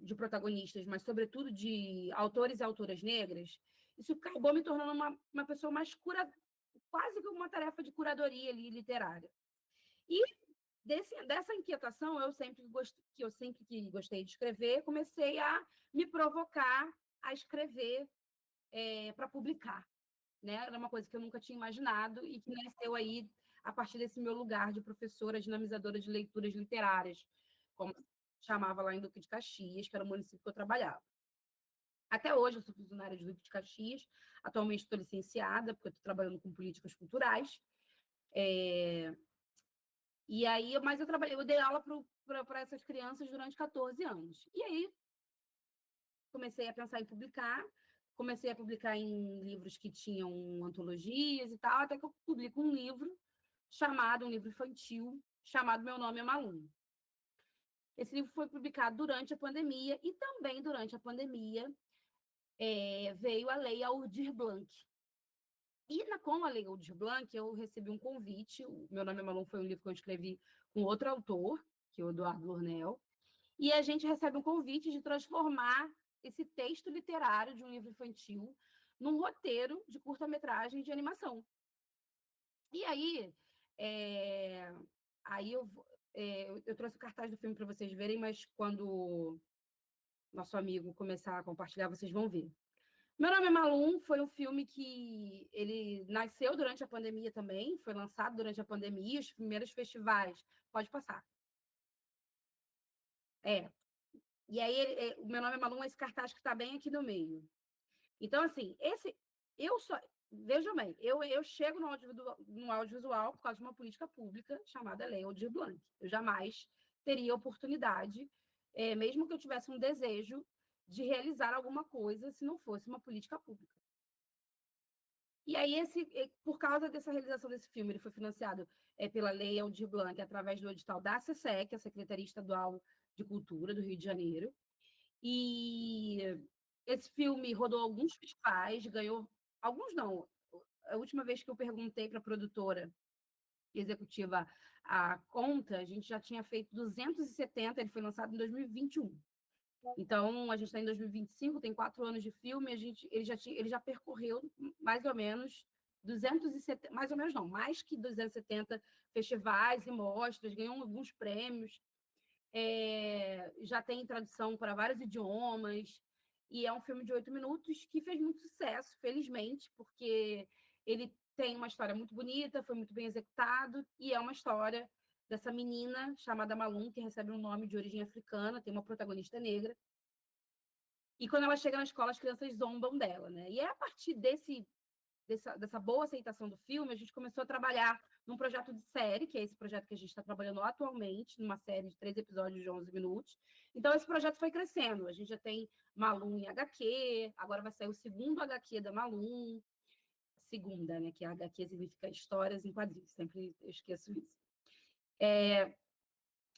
Speaker 14: de protagonistas, mas sobretudo de autores e autoras negras, isso acabou me tornando uma pessoa mais quase que uma tarefa de curadoria ali, literária. E dessa inquietação, eu sempre gostei de escrever, comecei a me provocar a escrever para publicar. Né? Era uma coisa que eu nunca tinha imaginado e que nasceu aí a partir desse meu lugar de professora dinamizadora de leituras literárias, como chamava lá em Duque de Caxias, que era o município que eu trabalhava. Até hoje eu sou funcionária de Duque de Caxias, atualmente estou licenciada, porque eu estou trabalhando com políticas culturais. E aí, mas eu dei aula para essas crianças durante 14 anos. E aí comecei a pensar em publicar, comecei a publicar em livros que tinham antologias e tal, até que eu publico um livro infantil, chamado Meu Nome é Malum. Esse livro foi publicado durante a pandemia, e também durante a pandemia veio a Lei Aldir Blanc. E com a Lei Aldir Blanc, eu recebi um convite. O Meu Nome é Malum foi um livro que eu escrevi com outro autor, que é o Eduardo Lornel, e a gente recebe um convite de transformar esse texto literário de um livro infantil num roteiro de curta-metragem de animação. E aí, eu trouxe o cartaz do filme para vocês verem, mas quando nosso amigo começar a compartilhar, vocês vão ver. Meu Nome é Malum foi um filme que ele nasceu durante a pandemia também, foi lançado durante a pandemia, os primeiros festivais. Pode passar. E aí, o Meu Nome é Malum é esse cartaz que está bem aqui no meio. Então, assim, vejam bem, eu chego no audiovisual por causa de uma política pública chamada Lei Aldir Blanc. Eu jamais teria oportunidade, mesmo que eu tivesse um desejo de realizar alguma coisa se não fosse uma política pública. E aí, por causa dessa realização desse filme, ele foi financiado pela Lei Aldir Blanc através do edital da SESEC, a Secretaria Estadual de Cultura do Rio de Janeiro. E esse filme rodou alguns festivais, ganhou... Alguns não. A última vez que eu perguntei para a produtora executiva a conta, a gente já tinha feito 270, ele foi lançado em 2021. Então, a gente está em 2025, tem 4 anos de filme, ele já percorreu mais ou menos 270, mais ou menos não, mais que 270 festivais e mostras, ganhou alguns prêmios, já tem tradução para vários idiomas, e é um filme de 8 minutos que fez muito sucesso, felizmente, porque ele tem uma história muito bonita, foi muito bem executado, e é uma história dessa menina chamada Malum, que recebe um nome de origem africana, tem uma protagonista negra. E quando ela chega na escola, as crianças zombam dela, né? E é a partir dessa boa aceitação do filme, a gente começou a trabalhar num projeto de série, que é esse projeto que a gente está trabalhando atualmente, numa série de 3 episódios de 11 minutos. Então, esse projeto foi crescendo. A gente já tem Malum em HQ, agora vai sair o segundo HQ da Malum. Segunda, né? Que a HQ significa histórias em quadrinhos, sempre eu esqueço isso.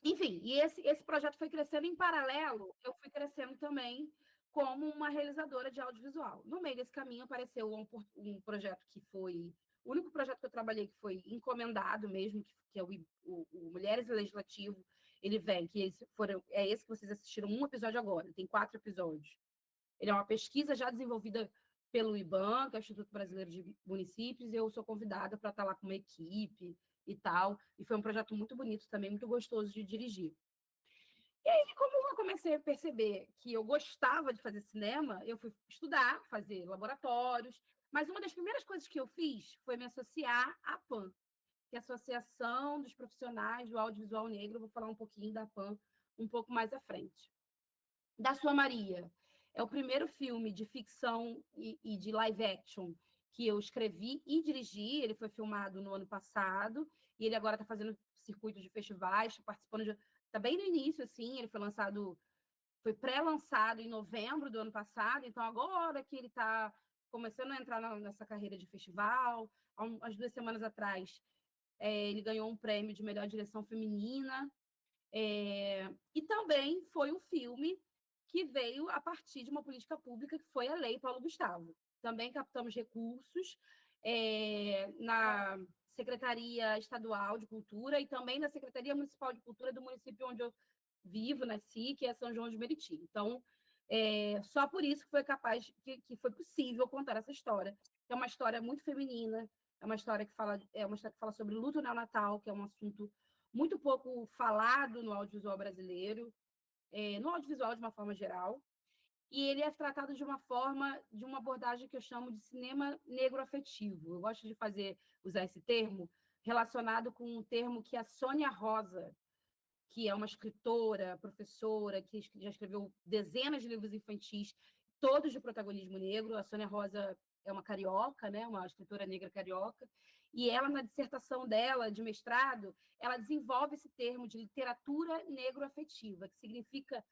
Speaker 14: Enfim, e esse projeto foi crescendo em paralelo, eu fui crescendo também como uma realizadora de audiovisual. No meio desse caminho apareceu um projeto que foi... O único projeto que eu trabalhei que foi encomendado mesmo, que é o Mulheres e Legislativo, ele vem, é esse que vocês assistiram um episódio agora, tem 4 episódios. Ele é uma pesquisa já desenvolvida pelo IBAN, que é o Instituto Brasileiro de Municípios, e eu sou convidada para estar lá com uma equipe e tal, e foi um projeto muito bonito também, muito gostoso de dirigir. E aí, como eu comecei a perceber que eu gostava de fazer cinema, eu fui estudar, fazer laboratórios, mas uma das primeiras coisas que eu fiz foi me associar à PAN, que é a Associação dos Profissionais do Audiovisual Negro. Eu vou falar um pouquinho da APAN um pouco mais à frente. Da Sua Maria é o primeiro filme de ficção e de live action que eu escrevi e dirigi. Ele foi filmado no ano passado e ele agora está fazendo circuito de festivais, participando de... Está bem no início, assim, ele foi pré-lançado em novembro do ano passado, então agora que ele está começando a entrar nessa carreira de festival. Há umas 2 semanas atrás, ele ganhou um prêmio de melhor direção feminina, e também foi um filme que veio a partir de uma política pública, que foi a Lei Paulo Gustavo. Também captamos recursos na Secretaria Estadual de Cultura e também na Secretaria Municipal de Cultura do município onde eu vivo, nasci, que é São João de Meriti. Então, só por isso que foi possível contar essa história. É uma história muito feminina, é uma história que fala sobre luto neonatal, que é um assunto muito pouco falado no audiovisual brasileiro, no audiovisual de uma forma geral, e ele é tratado de uma abordagem que eu chamo de cinema negro afetivo. Eu gosto de usar esse termo relacionado com um termo que a Sônia Rosa, que é uma escritora, professora, que já escreveu dezenas de livros infantis, todos de protagonismo negro. A Sônia Rosa é uma carioca, né? Uma escritora negra carioca, e ela, na dissertação dela, de mestrado, ela desenvolve esse termo de literatura negro-afetiva, que significa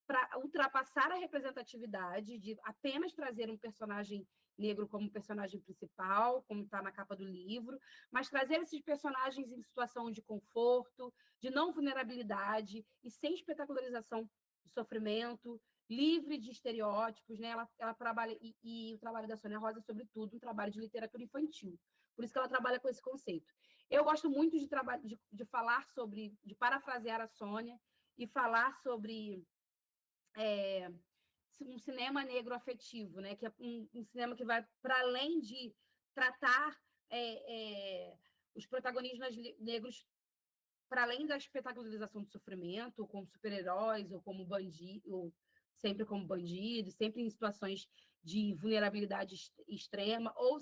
Speaker 14: para ultrapassar a representatividade de apenas trazer um personagem negro como personagem principal, como está na capa do livro, mas trazer esses personagens em situação de conforto, de não vulnerabilidade e sem espetacularização do sofrimento, livre de estereótipos, né? Ela trabalha, e o trabalho da Sônia Rosa é, sobretudo, um trabalho de literatura infantil. Por isso que ela trabalha com esse conceito. Eu gosto muito de falar sobre, de parafrasear a Sônia e falar sobre um cinema negro afetivo, né? Que é um cinema que vai para além de tratar os protagonistas negros para além da espetacularização do sofrimento, como super-heróis ou como bandido, sempre como bandidos, sempre em situações de vulnerabilidade extrema, ou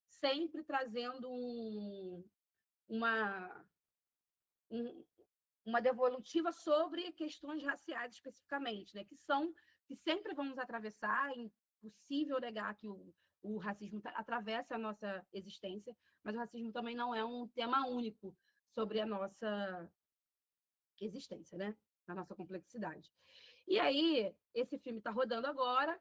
Speaker 14: sempre trazendo uma devolutiva sobre questões raciais especificamente, né? Que sempre vamos atravessar. É impossível negar que o racismo atravessa a nossa existência, mas o racismo também não é um tema único sobre a nossa existência, né? A nossa complexidade. E aí, esse filme está rodando agora.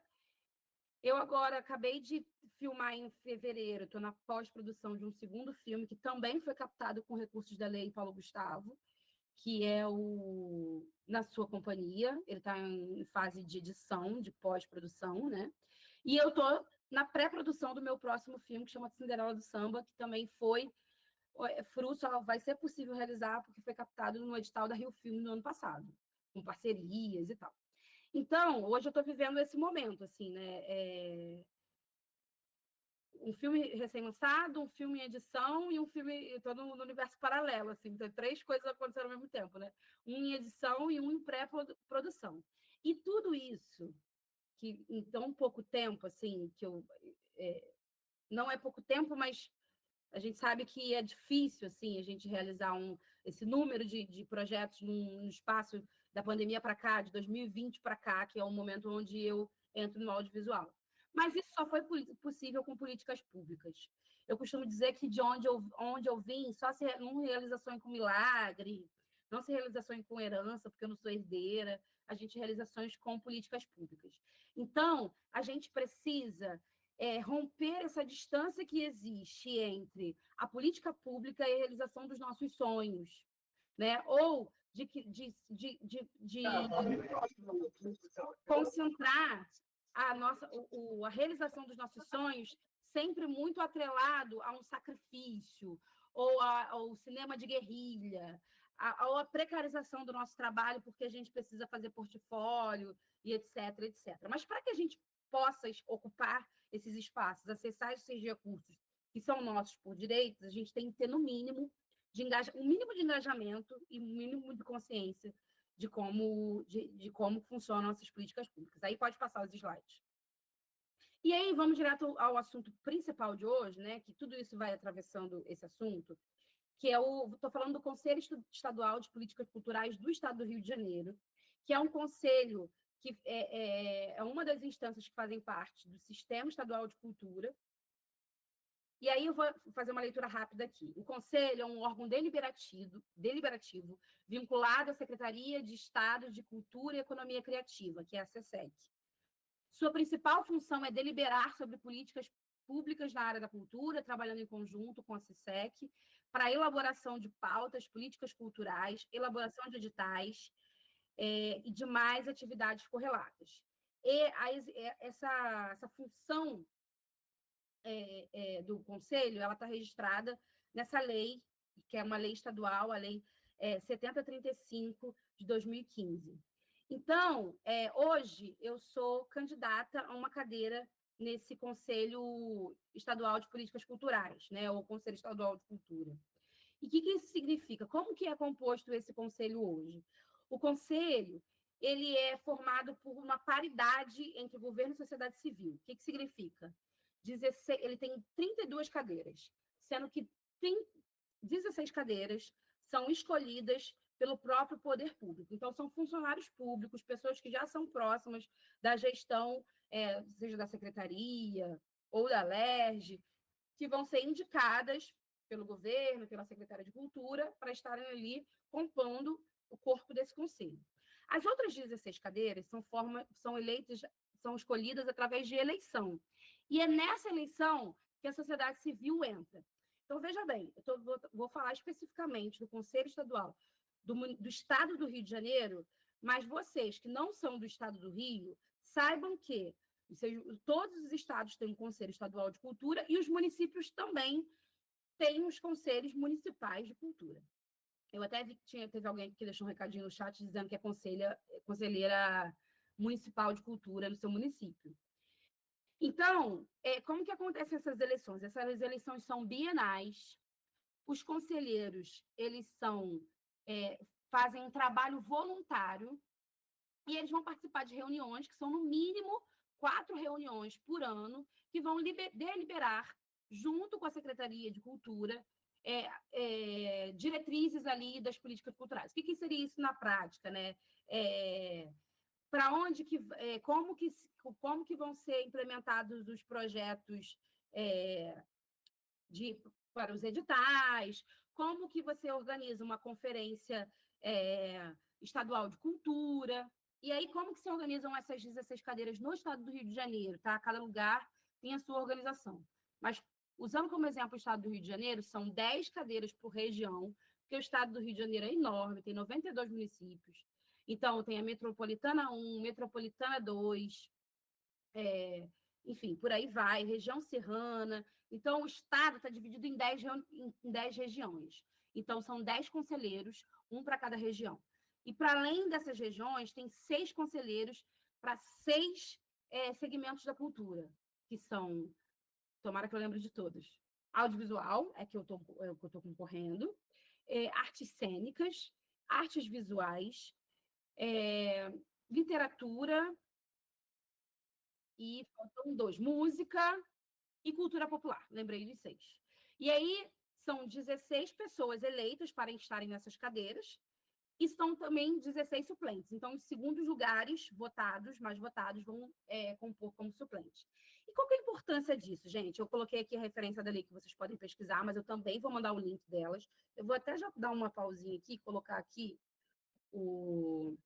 Speaker 14: Eu agora acabei de filmar em fevereiro, estou na pós-produção de um segundo filme, que também foi captado com recursos da Lei Paulo Gustavo, que é o Na Sua Companhia. Ele está em fase de edição, de pós-produção, né? E eu estou na pré-produção do meu próximo filme, que chama Cinderela do Samba, que também foi fruto, vai ser possível realizar, porque foi captado no edital da Rio Filme no ano passado, com parcerias e tal. Então, hoje eu estou vivendo esse momento, assim, né? Um filme recém-lançado, um filme em edição e um filme todo no universo paralelo, assim. Então, 3 coisas aconteceram ao mesmo tempo, né? Um em edição e um em pré-produção. E tudo isso, que em tão pouco tempo, assim, que não é pouco tempo, mas a gente sabe que é difícil, assim, a gente realizar esse número de projetos no espaço da pandemia para cá, de 2020 para cá, que é o momento onde eu entro no audiovisual. Mas isso só foi possível com políticas públicas. Eu costumo dizer que de onde eu vim, não realiza sonho com milagre, não se realiza sonho com herança, porque eu não sou herdeira, a gente realiza sonhos com políticas públicas. Então, a gente precisa romper essa distância que existe entre a política pública e a realização dos nossos sonhos, né? Ou de concentrar a realização dos nossos sonhos sempre muito atrelado a um sacrifício, ou ao cinema de guerrilha, ou a precarização do nosso trabalho, porque a gente precisa fazer portfólio, e etc, etc. Mas para que a gente possa ocupar esses espaços, acessar esses recursos que são nossos por direitos, a gente tem que ter, no mínimo, um mínimo de engajamento e um mínimo de consciência de como funcionam essas políticas públicas. Aí pode passar os slides. E aí, vamos direto ao assunto principal de hoje, né? Que tudo isso vai atravessando esse assunto, que é estou falando do Conselho Estadual de Políticas Culturais do Estado do Rio de Janeiro, que é um conselho que é uma das instâncias que fazem parte do Sistema Estadual de Cultura. E aí eu vou fazer uma leitura rápida aqui. O Conselho é um órgão deliberativo vinculado à Secretaria de Estado de Cultura e Economia Criativa, que é a SECEC. Sua principal função é deliberar sobre políticas públicas na área da cultura, trabalhando em conjunto com a SECEC, para a elaboração de pautas, políticas culturais, elaboração de editais e demais atividades correlatas. E essa função do Conselho, ela está registrada nessa lei, que é uma lei estadual, a Lei 7035 de 2015. Então, hoje, eu sou candidata a uma cadeira nesse Conselho Estadual de Políticas Culturais, né, ou Conselho Estadual de Cultura. E o que isso significa? Como que é composto esse conselho hoje? O conselho, ele é formado por uma paridade entre governo e sociedade civil. O que significa? Ele tem 32 cadeiras, sendo que 16 cadeiras são escolhidas pelo próprio poder público. Então, são funcionários públicos, pessoas que já são próximas da gestão, seja da secretaria ou da LERJ, que vão ser indicadas pelo governo, pela Secretaria de Cultura, para estarem ali compondo o corpo desse conselho. As outras 16 cadeiras são escolhidas através de eleição. E é nessa eleição que a sociedade civil entra. Então, veja bem, vou falar especificamente do Conselho Estadual do Estado do Rio de Janeiro, mas vocês que não são do Estado do Rio, saibam que todos os estados têm um Conselho Estadual de Cultura e os municípios também têm os conselhos municipais de cultura. Eu até vi que teve alguém que deixou um recadinho no chat dizendo que é conselheira municipal de cultura no seu município. Então, como que acontecem essas eleições? Essas eleições são bienais. Os conselheiros, eles fazem um trabalho voluntário e eles vão participar de reuniões, que são, no mínimo, 4 reuniões por ano, que vão deliberar, junto com a Secretaria de Cultura, diretrizes ali das políticas culturais. O que seria isso na prática, né? Para onde como que vão ser implementados os projetos para os editais, como que você organiza uma conferência estadual de cultura, e aí como que se organizam essas 16 cadeiras no estado do Rio de Janeiro, tá? Cada lugar tem a sua organização. Mas, usando como exemplo o estado do Rio de Janeiro, são 10 cadeiras por região, porque o estado do Rio de Janeiro é enorme, tem 92 municípios. Então, tem a Metropolitana 1, Metropolitana 2, enfim, por aí vai, região serrana. Então, o estado está dividido em 10 regiões. Então, são 10 conselheiros, um para cada região. E, para além dessas regiões, tem 6 conselheiros para 6 segmentos da cultura, que são, tomara que eu lembre de todos, audiovisual, que eu estou concorrendo, artes cênicas, artes visuais, literatura, e faltam 2, música e cultura popular, lembrei de 6. E aí são 16 pessoas eleitas para estarem nessas cadeiras, e são também 16 suplentes. Então, os segundos lugares mais votados, vão compor como suplentes. E qual que é a importância disso, gente? Eu coloquei aqui a referência da lei que vocês podem pesquisar, mas eu também vou mandar o link delas. Eu vou até já dar uma pausinha aqui, colocar aqui o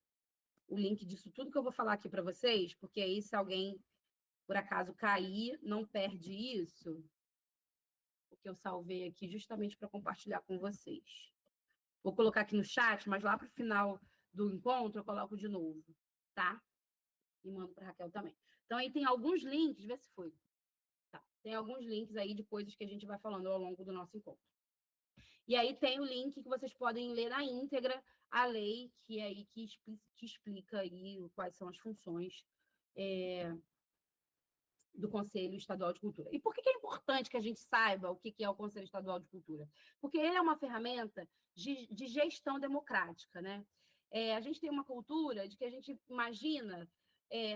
Speaker 14: link disso tudo que eu vou falar aqui para vocês, porque aí, se alguém, por acaso, cair, não perde isso, porque eu salvei aqui justamente para compartilhar com vocês. Vou colocar aqui no chat, mas lá para o final do encontro eu coloco de novo, tá? E mando para a Raquel também. Então, aí tem alguns links, vê se foi. Tá. Tem alguns links aí de coisas que a gente vai falando ao longo do nosso encontro. E aí tem o link que vocês podem ler na íntegra a lei, que é aí que explica aí quais são as funções do Conselho Estadual de Cultura. E por que é importante que a gente saiba o que é o Conselho Estadual de Cultura? Porque ele é uma ferramenta de gestão democrática, né? A gente tem uma cultura de que a gente imagina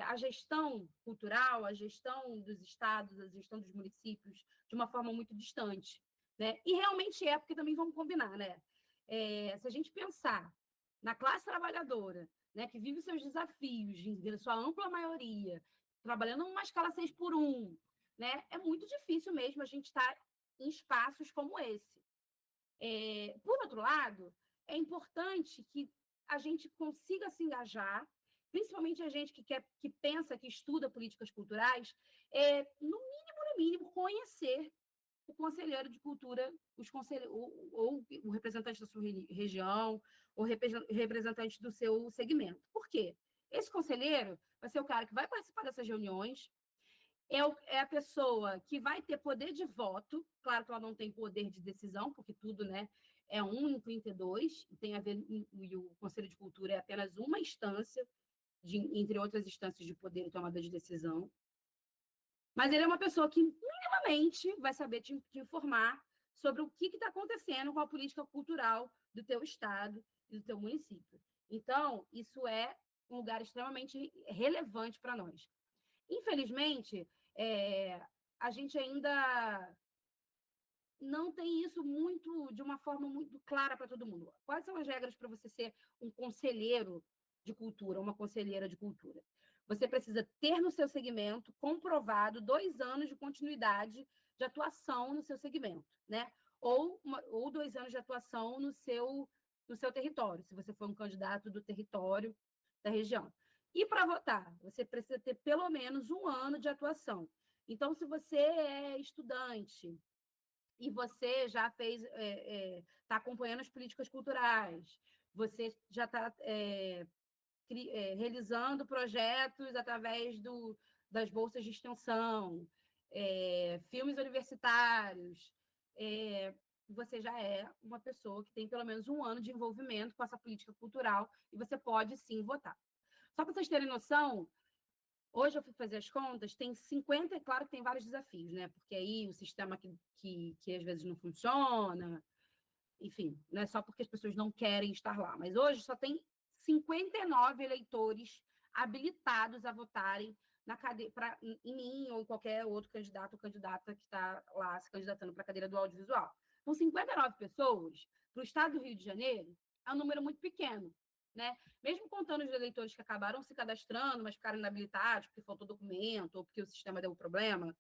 Speaker 14: a gestão cultural, a gestão dos estados, a gestão dos municípios de uma forma muito distante, né? E realmente porque também vamos combinar, né? Se a gente pensar na classe trabalhadora, né, que vive seus desafios, em sua ampla maioria, trabalhando numa escala 6x1, né? É muito difícil mesmo a gente estar em espaços como esse. Por outro lado, é importante que a gente consiga se engajar, principalmente a gente que pensa, que estuda políticas culturais, no mínimo, conhecer o conselheiro de cultura, ou o representante da sua região, ou representante do seu segmento. Por quê? Esse conselheiro vai ser o cara que vai participar dessas reuniões, é a pessoa que vai ter poder de voto, claro que ela não tem poder de decisão, porque tudo, né, é 1 em 32, tem a ver, e o Conselho de Cultura é apenas uma instância, entre outras instâncias de poder e tomada de decisão. Mas ele é uma pessoa que, minimamente, vai saber te informar sobre o que está acontecendo com a política cultural do teu estado e do teu município. Então, isso é um lugar extremamente relevante para nós. Infelizmente, a gente ainda não tem isso de uma forma muito clara para todo mundo. Quais são as regras para você ser um conselheiro de cultura, uma conselheira de cultura? Você precisa ter no seu segmento comprovado 2 anos de continuidade de atuação no seu segmento, né? Ou 2 anos de atuação no seu território, se você for um candidato do território da região. E para votar, você precisa ter pelo menos 1 ano de atuação. Então, se você é estudante e você já está acompanhando as políticas culturais, você já está realizando projetos através das bolsas de extensão, filmes universitários, você já é uma pessoa que tem pelo menos 1 ano de envolvimento com essa política cultural e você pode, sim, votar. Só para vocês terem noção, hoje eu fui fazer as contas, tem 50, claro que tem vários desafios, né? Porque aí o sistema que às vezes não funciona, enfim, não é só porque as pessoas não querem estar lá, mas hoje só tem 59 eleitores habilitados a votarem em mim ou em qualquer outro candidato ou candidata que está lá se candidatando para a cadeira do audiovisual. Então, 59 pessoas, para o estado do Rio de Janeiro, é um número muito pequeno, né? Mesmo contando os eleitores que acabaram se cadastrando, mas ficaram inabilitados porque faltou documento ou porque o sistema deu problema,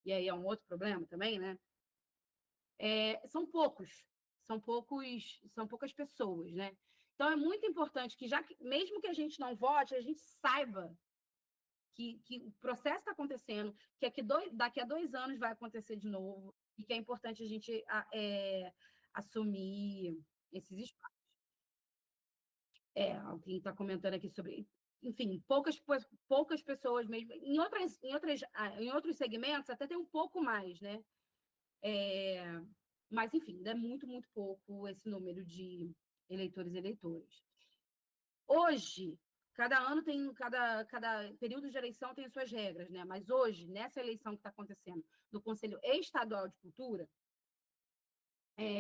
Speaker 14: e aí é um outro problema também, né? São poucas pessoas, né? Então, é muito importante que, mesmo que a gente não vote, a gente saiba que o processo está acontecendo, que daqui a 2 anos vai acontecer de novo, e que é importante a gente assumir esses espaços. Alguém está comentando aqui sobre... Enfim, poucas pessoas mesmo. Em outros segmentos, até tem um pouco mais, né? Mas, enfim, é muito, muito pouco esse número de eleitores e eleitoras. Hoje, cada período de eleição tem as suas regras, né? Mas hoje, nessa eleição que está acontecendo no Conselho Estadual de Cultura,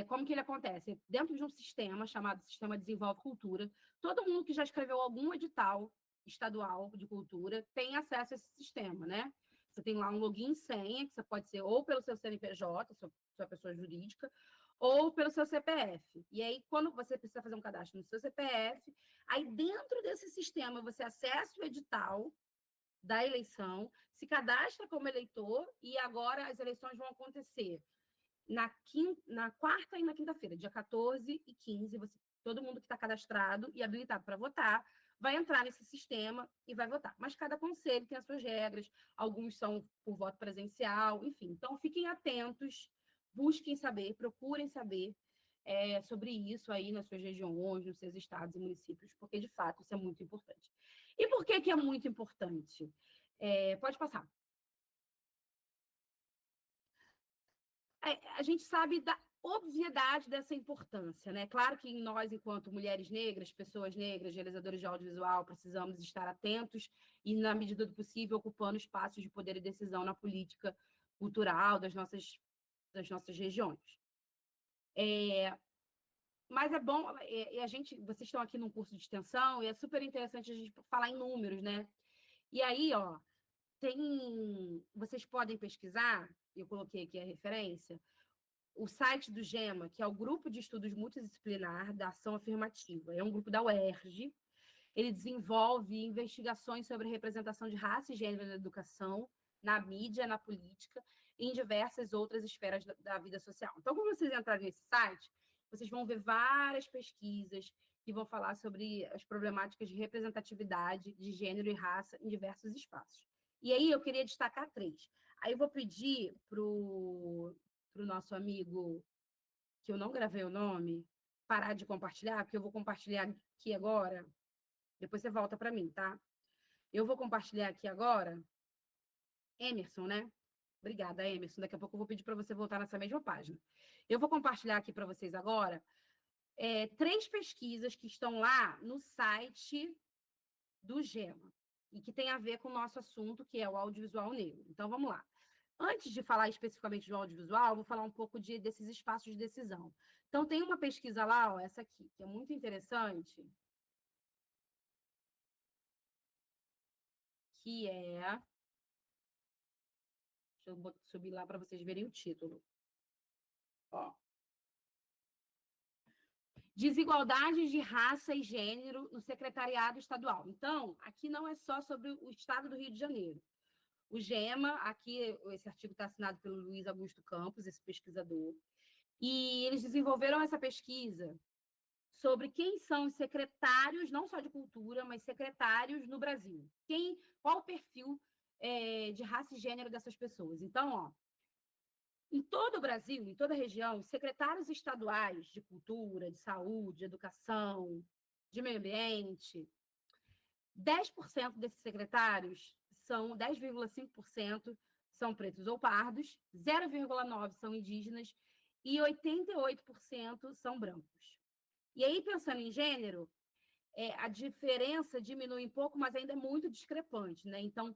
Speaker 14: como que ele acontece? Dentro de um sistema chamado Sistema Desenvolve Cultura, todo mundo que já escreveu algum edital estadual de cultura tem acesso a esse sistema, né? Você tem lá um login e senha, que você pode ser ou pelo seu CNPJ, sua pessoa jurídica, ou pelo seu CPF. E aí, quando você precisa fazer um cadastro no seu CPF, aí dentro desse sistema você acessa o edital da eleição, se cadastra como eleitor, e agora as eleições vão acontecer na quarta e na quinta-feira, dia 14 e 15, todo mundo que está cadastrado e habilitado para votar vai entrar nesse sistema e vai votar. Mas cada conselho tem as suas regras, alguns são por voto presencial, enfim. Então, fiquem atentos, busquem saber, procurem saber sobre isso aí nas suas regiões, nos seus estados e municípios, porque, de fato, isso é muito importante. E por que é muito importante? Pode passar. A gente sabe da obviedade dessa importância, né? Claro que nós, enquanto mulheres negras, pessoas negras, realizadores de audiovisual, precisamos estar atentos e, na medida do possível, ocupando espaços de poder e decisão na política cultural das nossas regiões. Mas é bom, vocês estão aqui num curso de extensão e é super interessante a gente falar em números, né? E aí, ó, vocês podem pesquisar, eu coloquei aqui a referência, o site do GEMA, que é o Grupo de Estudos Multidisciplinar da Ação Afirmativa. É um grupo da UERJ. Ele desenvolve investigações sobre representação de raça e gênero na educação, na mídia, na política e em diversas outras esferas da vida social. Então, quando vocês entrarem nesse site, vocês vão ver várias pesquisas que vão falar sobre as problemáticas de representatividade de gênero e raça em diversos espaços. E aí eu queria destacar 3. Aí eu vou pedir para o nosso amigo, que eu não gravei o nome, parar de compartilhar, porque eu vou compartilhar aqui agora. Depois você volta para mim, tá? Eu vou compartilhar aqui agora. Emerson, né? Obrigada, Emerson. Daqui a pouco eu vou pedir para você voltar nessa mesma página. Eu vou compartilhar aqui para vocês agora 3 pesquisas que estão lá no site do GEMA e que tem a ver com o nosso assunto, que é o audiovisual negro. Então, vamos lá. Antes de falar especificamente do audiovisual, vou falar um pouco desses espaços de decisão. Então, tem uma pesquisa lá, ó, essa aqui, que é muito interessante, que é... Deixa eu subir lá para vocês verem o título. Ó. Desigualdades de raça e gênero no secretariado estadual. Então, aqui não é só sobre o estado do Rio de Janeiro. O GEMA, aqui, esse artigo está assinado pelo Luiz Augusto Campos, esse pesquisador, e eles desenvolveram essa pesquisa sobre quem são os secretários, não só de cultura, mas secretários no Brasil. Qual o perfil de raça e gênero dessas pessoas? Então, ó, em todo o Brasil, em toda a região, os secretários estaduais de cultura, de saúde, de educação, de meio ambiente, 10% desses secretários são 10,5% são pretos ou pardos, 0,9% são indígenas e 88% são brancos. E aí, pensando em gênero, a diferença diminui um pouco, mas ainda é muito discrepante, né? Então,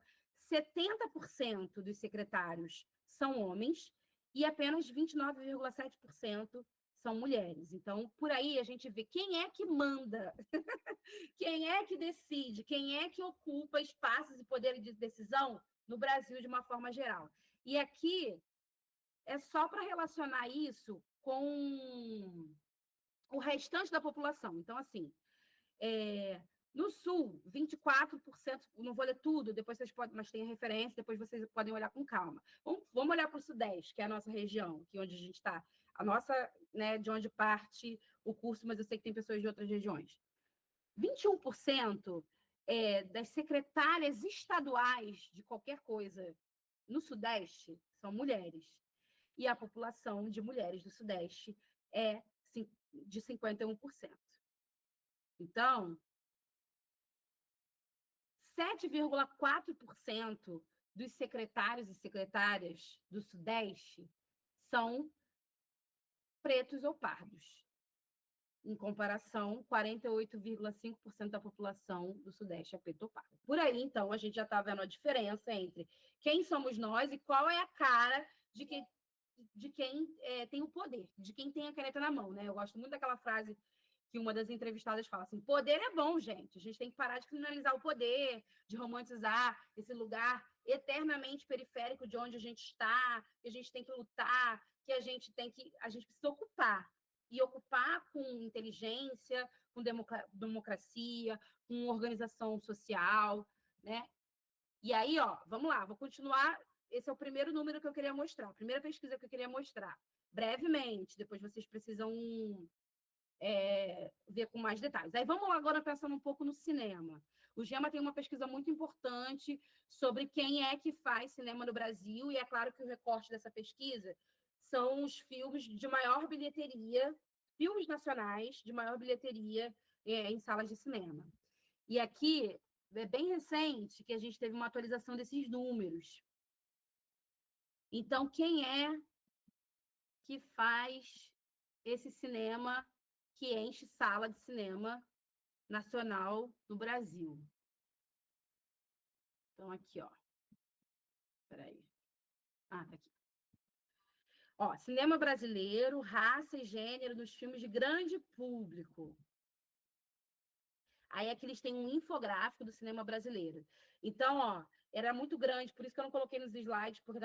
Speaker 14: 70% dos secretários são homens e apenas 29,7% são mulheres. Então, por aí a gente vê quem é que manda, quem é que decide, quem é que ocupa espaços e poderes de decisão no Brasil de uma forma geral. E aqui é só para relacionar isso com o restante da população. Então, assim, no Sul, 24%, não vou ler tudo, depois vocês podem, mas tem a referência, depois vocês podem olhar com calma. Vamos olhar para o Sudeste, que é a nossa região, que é onde a gente está. A nossa, né, de onde parte o curso, mas eu sei que tem pessoas de outras regiões. 21% das secretárias estaduais de qualquer coisa no Sudeste são mulheres. E a população de mulheres do Sudeste é de 51%. Então, 7,4% dos secretários e secretárias do Sudeste são pretos ou pardos. Em comparação, 48,5% da população do Sudeste é preto ou pardo. Por aí, então, a gente já está vendo a diferença entre quem somos nós e qual é a cara de quem tem o poder, de quem tem a caneta na mão, né? Eu gosto muito daquela frase que uma das entrevistadas fala assim: poder é bom, gente. A gente tem que parar de criminalizar o poder, de romantizar esse lugar eternamente periférico de onde a gente está, que a gente tem que lutar, que a gente precisa ocupar. E ocupar com inteligência, com democracia, com organização social, né? E aí, ó, vamos lá, vou continuar. Esse é o primeiro número que eu queria mostrar, a primeira pesquisa que eu queria mostrar, brevemente, depois vocês precisam ver com mais detalhes. Aí vamos lá agora pensando um pouco no cinema. O GEMA tem uma pesquisa muito importante sobre quem é que faz cinema no Brasil, e é claro que o recorte dessa pesquisa são os filmes de maior bilheteria, filmes nacionais de maior bilheteria em salas de cinema. E aqui, é bem recente que a gente teve uma atualização desses números. Então, quem é que faz esse cinema que enche sala de cinema nacional no Brasil? Então, aqui, ó. Espera aí. Ah, tá aqui. Ó, cinema brasileiro, raça e gênero nos filmes de grande público. Aí aqui eles têm um infográfico do cinema brasileiro. Então, ó, era muito grande, por isso que eu não coloquei nos slides, porque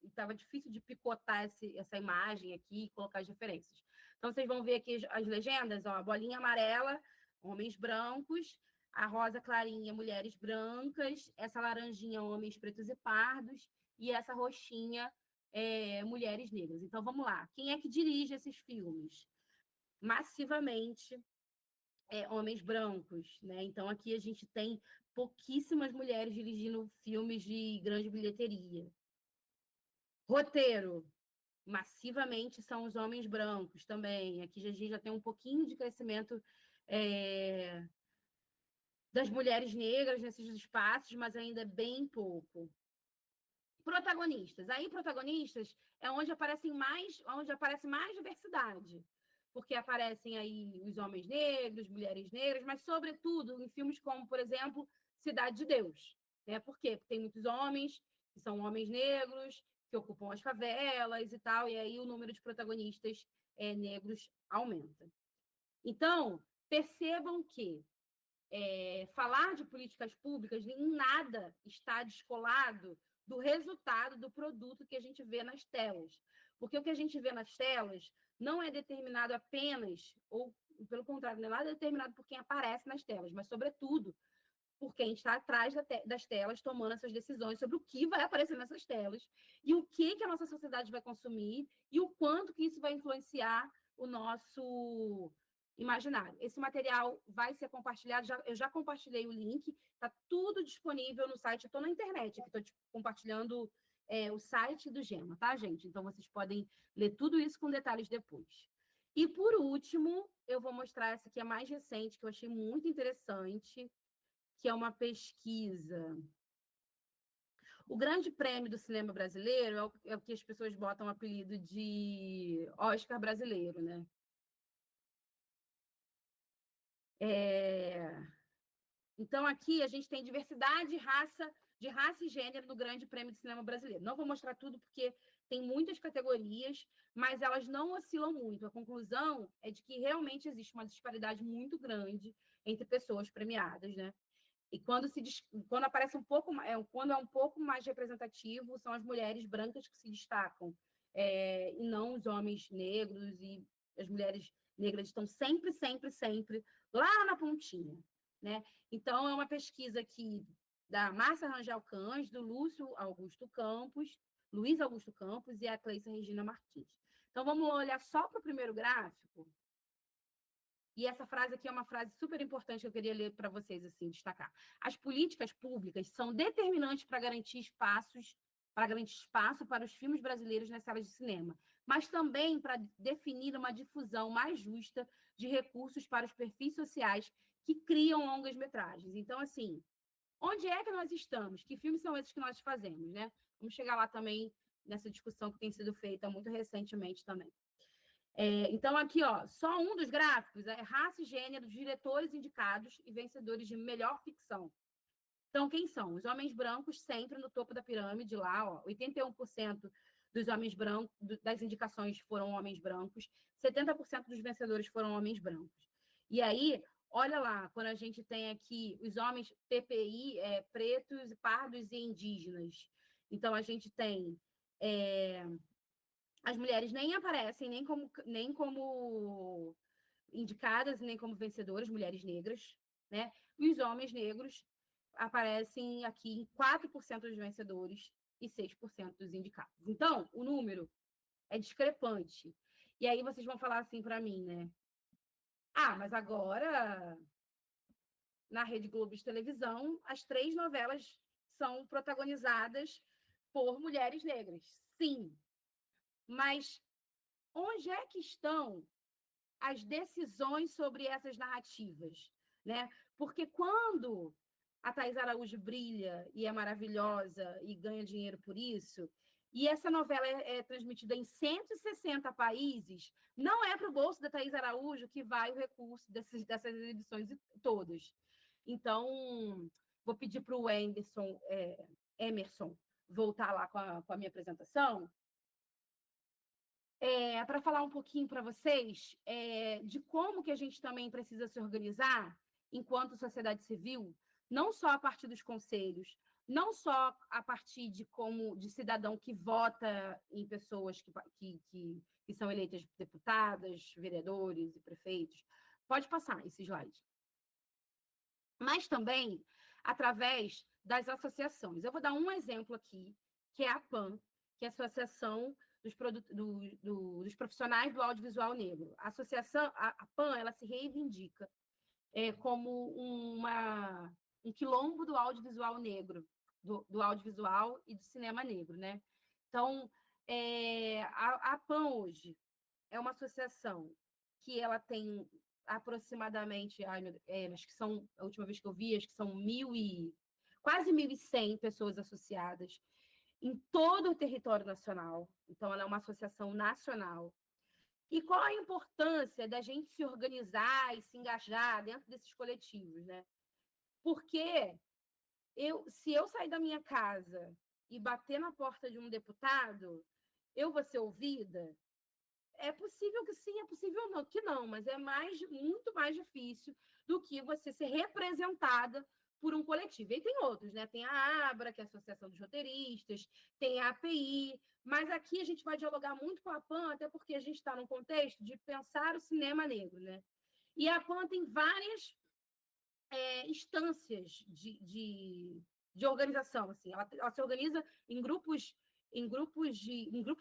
Speaker 14: estava difícil de picotar essa imagem aqui e colocar as referências. Então, vocês vão ver aqui as legendas, ó, a bolinha amarela, homens brancos, a rosa clarinha, mulheres brancas, essa laranjinha, homens pretos e pardos, e essa roxinha, mulheres negras. Então, vamos lá. Quem é que dirige esses filmes? Massivamente, homens brancos, né? Então, aqui a gente tem pouquíssimas mulheres dirigindo filmes de grande bilheteria. Roteiro, massivamente são os homens brancos também. Aqui a gente já tem um pouquinho de crescimento das mulheres negras nesses espaços, mas ainda bem pouco. Protagonistas. Aí, protagonistas é onde aparece mais diversidade, porque aparecem aí os homens negros, mulheres negras, mas, sobretudo, em filmes como, por exemplo, Cidade de Deus. Né? Por quê? Porque tem muitos homens que são homens negros, que ocupam as favelas e tal, e aí o número de protagonistas negros aumenta. Então, percebam que falar de políticas públicas em nada está descolado do resultado do produto que a gente vê nas telas. Porque o que a gente vê nas telas não é determinado apenas, ou pelo contrário, não é nada determinado por quem aparece nas telas, mas, sobretudo, por quem está atrás das telas tomando essas decisões sobre o que vai aparecer nessas telas e o que a nossa sociedade vai consumir e o quanto que isso vai influenciar o nosso imaginário. Esse material vai ser compartilhado, eu já compartilhei o link, está tudo disponível no site, eu estou na internet, estou compartilhando o site do GEMA, tá, gente? Então, vocês podem ler tudo isso com detalhes depois. E, por último, eu vou mostrar essa aqui, a mais recente, que eu achei muito interessante, que é uma pesquisa. O Grande Prêmio do Cinema Brasileiro é o que as pessoas botam o apelido de Oscar brasileiro, né? Então, aqui a gente tem diversidade de raça e gênero no Grande Prêmio do Cinema Brasileiro. Não vou mostrar tudo porque tem muitas categorias, mas elas não oscilam muito. A conclusão é de que realmente existe uma disparidade muito grande entre pessoas premiadas, né? E quando aparece quando é um pouco mais representativo, são as mulheres brancas que se destacam, e não os homens negros, e as mulheres negras estão sempre, sempre, sempre lá na pontinha, né? Então, é uma pesquisa aqui da Márcia Rangel Cândido, do Luiz Augusto Campos e a Cleissa Regina Martins. Então, vamos olhar só para o primeiro gráfico. E essa frase aqui é uma frase super importante que eu queria ler para vocês, assim, destacar. As políticas públicas são determinantes para garantir espaço para os filmes brasileiros nas salas de cinema, mas também para definir uma difusão mais justa de recursos para os perfis sociais que criam longas-metragens. Então, assim, onde é que nós estamos? Que filmes são esses que nós fazemos, né? Vamos chegar lá também nessa discussão que tem sido feita muito recentemente também. Então, aqui, ó, só um dos gráficos é raça e gênero, diretores indicados e vencedores de melhor ficção. Então, quem são? Os homens brancos sempre no topo da pirâmide lá, ó, 81% dos homens brancos, das indicações foram homens brancos, 70% dos vencedores foram homens brancos. E aí, olha lá, quando a gente tem aqui os homens PPI, pretos, pardos e indígenas. Então, a gente tem... as mulheres nem aparecem nem como indicadas, nem como vencedoras, mulheres negras, né? E os homens negros aparecem aqui em 4% dos vencedores e 6% dos indicados. Então, o número é discrepante. E aí vocês vão falar assim para mim, né? Ah, mas agora, na Rede Globo de televisão, as 3 novelas são protagonizadas por mulheres negras. Sim. Mas onde é que estão as decisões sobre essas narrativas, né? Porque quando a Thaís Araújo brilha e é maravilhosa e ganha dinheiro por isso, e essa novela é transmitida em 160 países, não é para o bolso da Thaís Araújo que vai o recurso dessas exibições todas. Então, vou pedir para o Emerson voltar lá com a minha apresentação, para falar um pouquinho para vocês de como que a gente também precisa se organizar enquanto sociedade civil não só a partir dos conselhos, não só a partir de cidadão que vota em pessoas que são eleitas deputadas, vereadores e prefeitos. Pode passar esse slide. Mas também através das associações. Eu vou dar um exemplo aqui, que é a PAN, que é a Associação dos Profissionais do Audiovisual Negro. A associação, a PAN, ela se reivindica como um quilombo do audiovisual negro, do audiovisual e do cinema negro, né? Então, a PAN hoje é uma associação que ela tem aproximadamente, acho que são, a última vez que eu vi, acho que são quase 1.100 pessoas associadas em todo o território nacional. Então, ela é uma associação nacional. E qual a importância da gente se organizar e se engajar dentro desses coletivos, né? Porque se eu sair da minha casa e bater na porta de um deputado, eu vou ser ouvida? É possível que sim, é possível que não, mas é muito mais difícil do que você ser representada por um coletivo. E tem outros, né? Tem a ABRA, que é a Associação dos Roteiristas, tem a API, mas aqui a gente vai dialogar muito com a PAN, até porque a gente está num contexto de pensar o cinema negro, né? E a PAN tem várias instâncias de organização, assim. Ela se organiza em grupos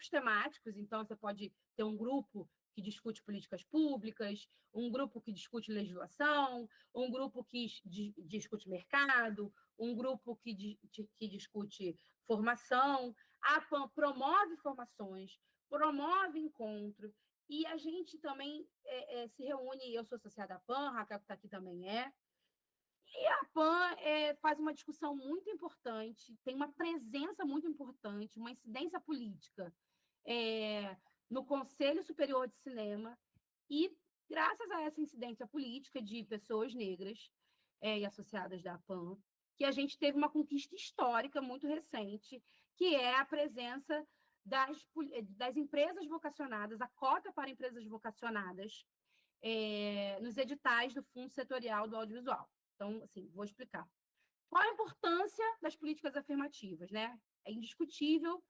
Speaker 14: temáticos. Então você pode ter um grupo que discute políticas públicas, um grupo que discute legislação, um grupo que discute mercado, um grupo que discute formação. A PAN promove formações, promove encontro, e a gente também se reúne. Eu sou associada à PAN, a Raquel que está aqui também é. E a PAN faz uma discussão muito importante, tem uma presença muito importante, uma incidência política no Conselho Superior de Cinema, e graças a essa incidência política de pessoas negras e associadas da PAN, que a gente teve uma conquista histórica muito recente, que é a presença das empresas vocacionadas, a cota para empresas vocacionadas nos editais do Fundo Setorial do Audiovisual. Então, assim, vou explicar. Qual a importância das políticas afirmativas, né? É indiscutível,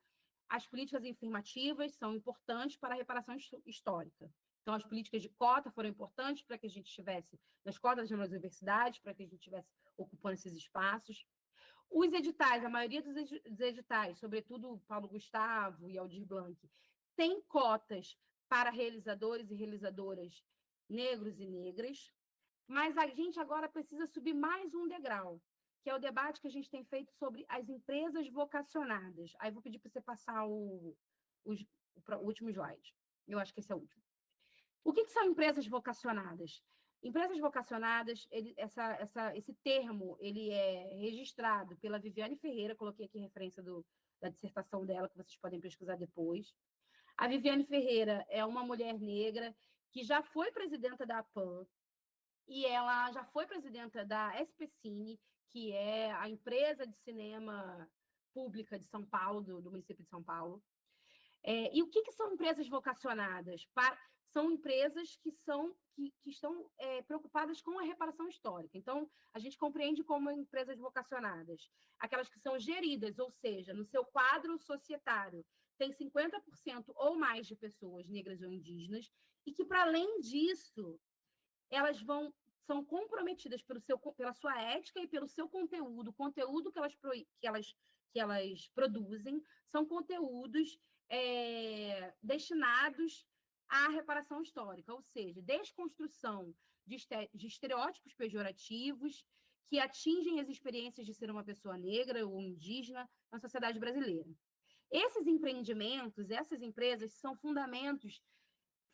Speaker 14: as políticas afirmativas são importantes para a reparação histórica. Então, as políticas de cota foram importantes para que a gente estivesse nas cotas nas universidades, para que a gente estivesse ocupando esses espaços. Os editais, a maioria dos editais, sobretudo Paulo Gustavo e Aldir Blanc, tem cotas para realizadores e realizadoras negros e negras. Mas a gente agora precisa subir mais um degrau, que é o debate que a gente tem feito sobre as empresas vocacionadas. Aí vou pedir para você passar o último slide. Eu acho que esse é o último. O que são empresas vocacionadas? Empresas vocacionadas, esse termo, ele é registrado pela Viviane Ferreira, coloquei aqui a referência da dissertação dela, que vocês podem pesquisar depois. A Viviane Ferreira é uma mulher negra que já foi presidenta da PAN, e ela já foi presidenta da SPCine, que é a empresa de cinema pública de São Paulo, do município de São Paulo. E o que são empresas vocacionadas? São empresas que estão preocupadas com a reparação histórica. Então, a gente compreende como empresas vocacionadas, aquelas que são geridas, ou seja, no seu quadro societário, tem 50% ou mais de pessoas negras ou indígenas, e que, para além disso, elas são comprometidas pela sua ética e pelo seu conteúdo. O conteúdo que elas produzem são conteúdos destinados à reparação histórica, ou seja, desconstrução de estereótipos pejorativos que atingem as experiências de ser uma pessoa negra ou indígena na sociedade brasileira. Esses empreendimentos, essas empresas, são fundamentos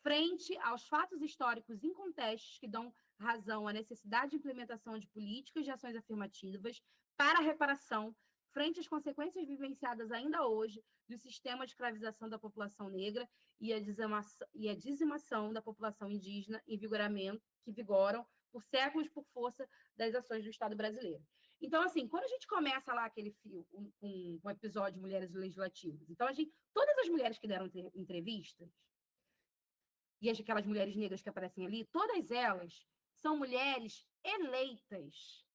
Speaker 14: frente aos fatos históricos incontestes que dão razão à necessidade de implementação de políticas de ações afirmativas para a reparação frente às consequências vivenciadas ainda hoje do sistema de escravização da população negra e a dizimação da população indígena em vigoramento, que vigoram por séculos por força das ações do Estado brasileiro. Então, assim, quando a gente começa lá aquele um episódio de Mulheres Legislativas, então todas as mulheres que deram entrevistas, e aquelas mulheres negras que aparecem ali, todas elas são mulheres eleitas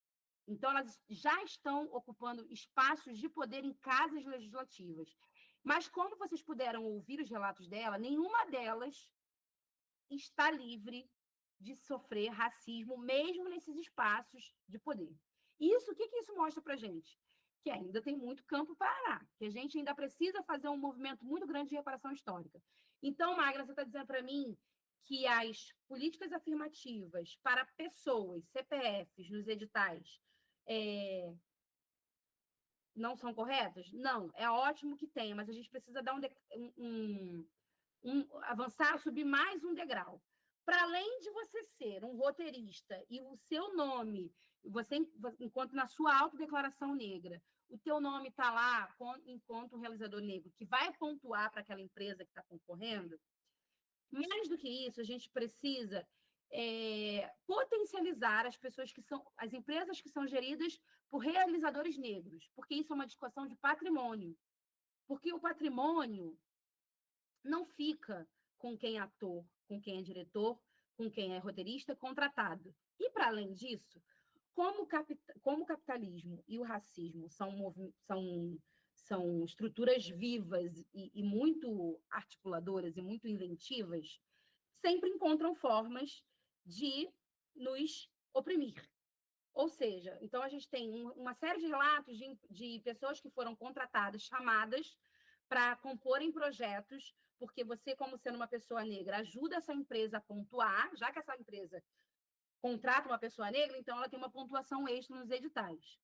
Speaker 14: Então, elas já estão ocupando espaços de poder em casas legislativas. Mas, como vocês puderam ouvir os relatos dela, nenhuma delas está livre de sofrer racismo, mesmo nesses espaços de poder. Isso, o que isso mostra para a gente? Que ainda tem muito campo para arar, que a gente ainda precisa fazer um movimento muito grande de reparação histórica. Então, Magda, você está dizendo para mim que as políticas afirmativas para pessoas, CPFs, nos editais, não são corretas? Não, é ótimo que tenha, mas a gente precisa dar avançar, subir mais um degrau. Para além de você ser um roteirista e o seu nome, você enquanto na sua autodeclaração negra, o teu nome está lá enquanto realizador negro, que vai pontuar para aquela empresa que está concorrendo, mais do que isso, a gente precisa potencializar as empresas que são geridas por realizadores negros, porque isso é uma discussão de patrimônio. Porque o patrimônio não fica com quem é ator, com quem é diretor, com quem é roteirista contratado. E, para além disso, como o capitalismo e o racismo são estruturas vivas e muito articuladoras e muito inventivas, sempre encontram formas de nos oprimir. Ou seja, então a gente tem uma série de relatos de pessoas que foram contratadas, chamadas para comporem projetos, porque você, como sendo uma pessoa negra, ajuda essa empresa a pontuar, já que essa empresa contrata uma pessoa negra, então ela tem uma pontuação extra nos editais.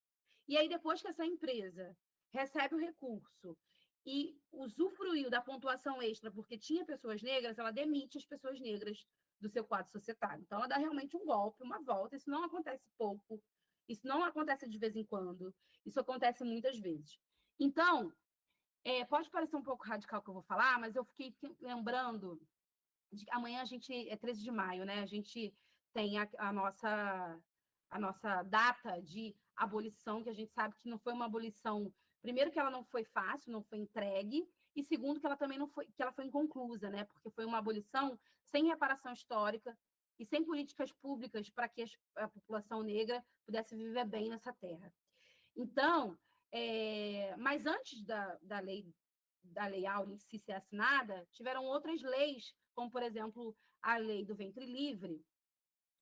Speaker 14: E aí, depois que essa empresa recebe o recurso e usufruiu da pontuação extra porque tinha pessoas negras, ela demite as pessoas negras do seu quadro societário. Então, ela dá realmente um golpe, uma volta. Isso não acontece pouco, isso não acontece de vez em quando, isso acontece muitas vezes. Então, pode parecer um pouco radical o que eu vou falar, mas eu fiquei lembrando de que amanhã é 13 de maio, né? A gente tem a nossa data de abolição, que a gente sabe que não foi uma abolição. Primeiro, que ela não foi fácil, não foi entregue, e segundo, que ela também não foi, que ela foi inconclusa, né? Porque foi uma abolição sem reparação histórica e sem políticas públicas para que a população negra pudesse viver bem nessa terra. Então, mas antes da lei Áurea em si ser assinada, tiveram outras leis, como, por exemplo, a lei do ventre livre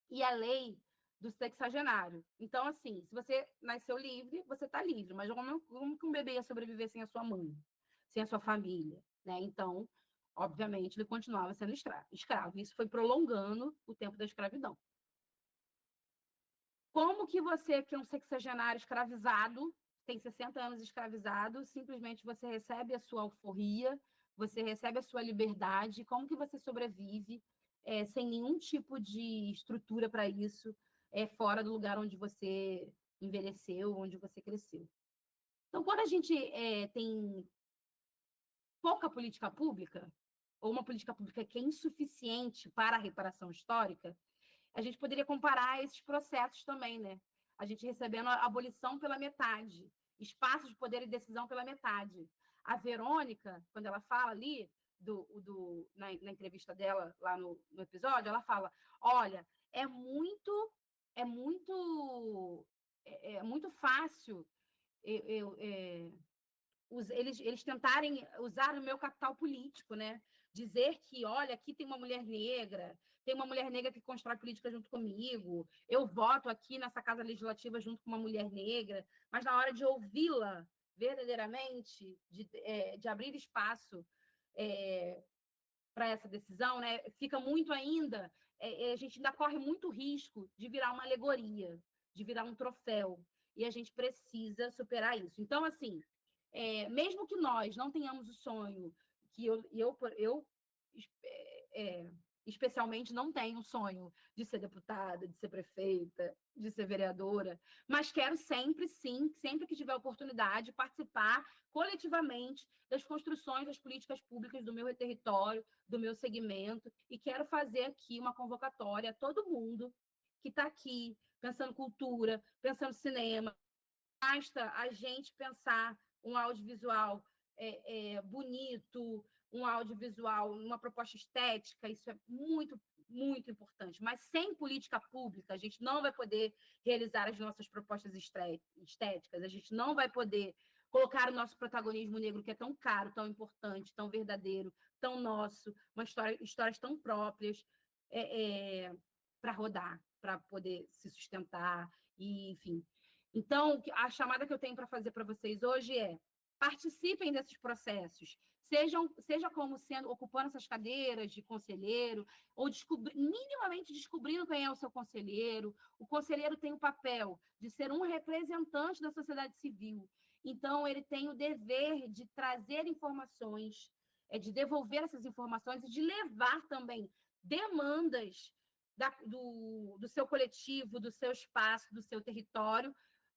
Speaker 14: e a lei do sexagenário. Então, assim, se você nasceu livre, você está livre, mas como que um bebê ia sobreviver sem a sua mãe, sem a sua família, né? Então, obviamente, ele continuava sendo escravo. Isso foi prolongando o tempo da escravidão. Como que você, que é um sexagenário escravizado, tem 60 anos escravizado, simplesmente você recebe a sua alforria, você recebe a sua liberdade, como que você sobrevive sem nenhum tipo de estrutura para isso, fora do lugar onde você envelheceu, onde você cresceu? Então, quando a gente tem pouca política pública, ou uma política pública que é insuficiente para a reparação histórica, a gente poderia comparar esses processos também, né? A gente recebendo a abolição pela metade, espaços de poder e decisão pela metade. A Verônica, quando ela fala ali, na entrevista dela, lá no episódio, ela fala, olha, é muito fácil eles tentarem usar o meu capital político, né? Dizer que, olha, aqui tem uma mulher negra que constrói política junto comigo, eu voto aqui nessa casa legislativa junto com uma mulher negra, mas na hora de ouvi-la verdadeiramente, de abrir espaço para essa decisão, né, fica muito ainda, a gente ainda corre muito risco de virar uma alegoria, de virar um troféu, e a gente precisa superar isso. Então, assim, mesmo que nós não tenhamos o sonho, que eu especialmente não tenho o sonho de ser deputada, de ser prefeita, de ser vereadora, mas quero sempre, sim, sempre que tiver oportunidade, participar coletivamente das construções das políticas públicas do meu território, do meu segmento, e quero fazer aqui uma convocatória a todo mundo que está aqui, pensando cultura, pensando cinema. Basta a gente pensar um audiovisual bonito, um audiovisual, uma proposta estética, isso é muito muito importante. Mas sem política pública, a gente não vai poder realizar as nossas propostas estéticas, a gente não vai poder colocar o nosso protagonismo negro, que é tão caro, tão importante, tão verdadeiro, tão nosso, histórias tão próprias, para rodar, para poder se sustentar, e, enfim. Então, a chamada que eu tenho para fazer para vocês hoje é: participem desses processos, seja como sendo, ocupando essas cadeiras de conselheiro, ou minimamente descobrindo quem é o seu conselheiro. O conselheiro tem o papel de ser um representante da sociedade civil. Então, ele tem o dever de trazer informações, de devolver essas informações e de levar também demandas do seu coletivo, do seu espaço, do seu território,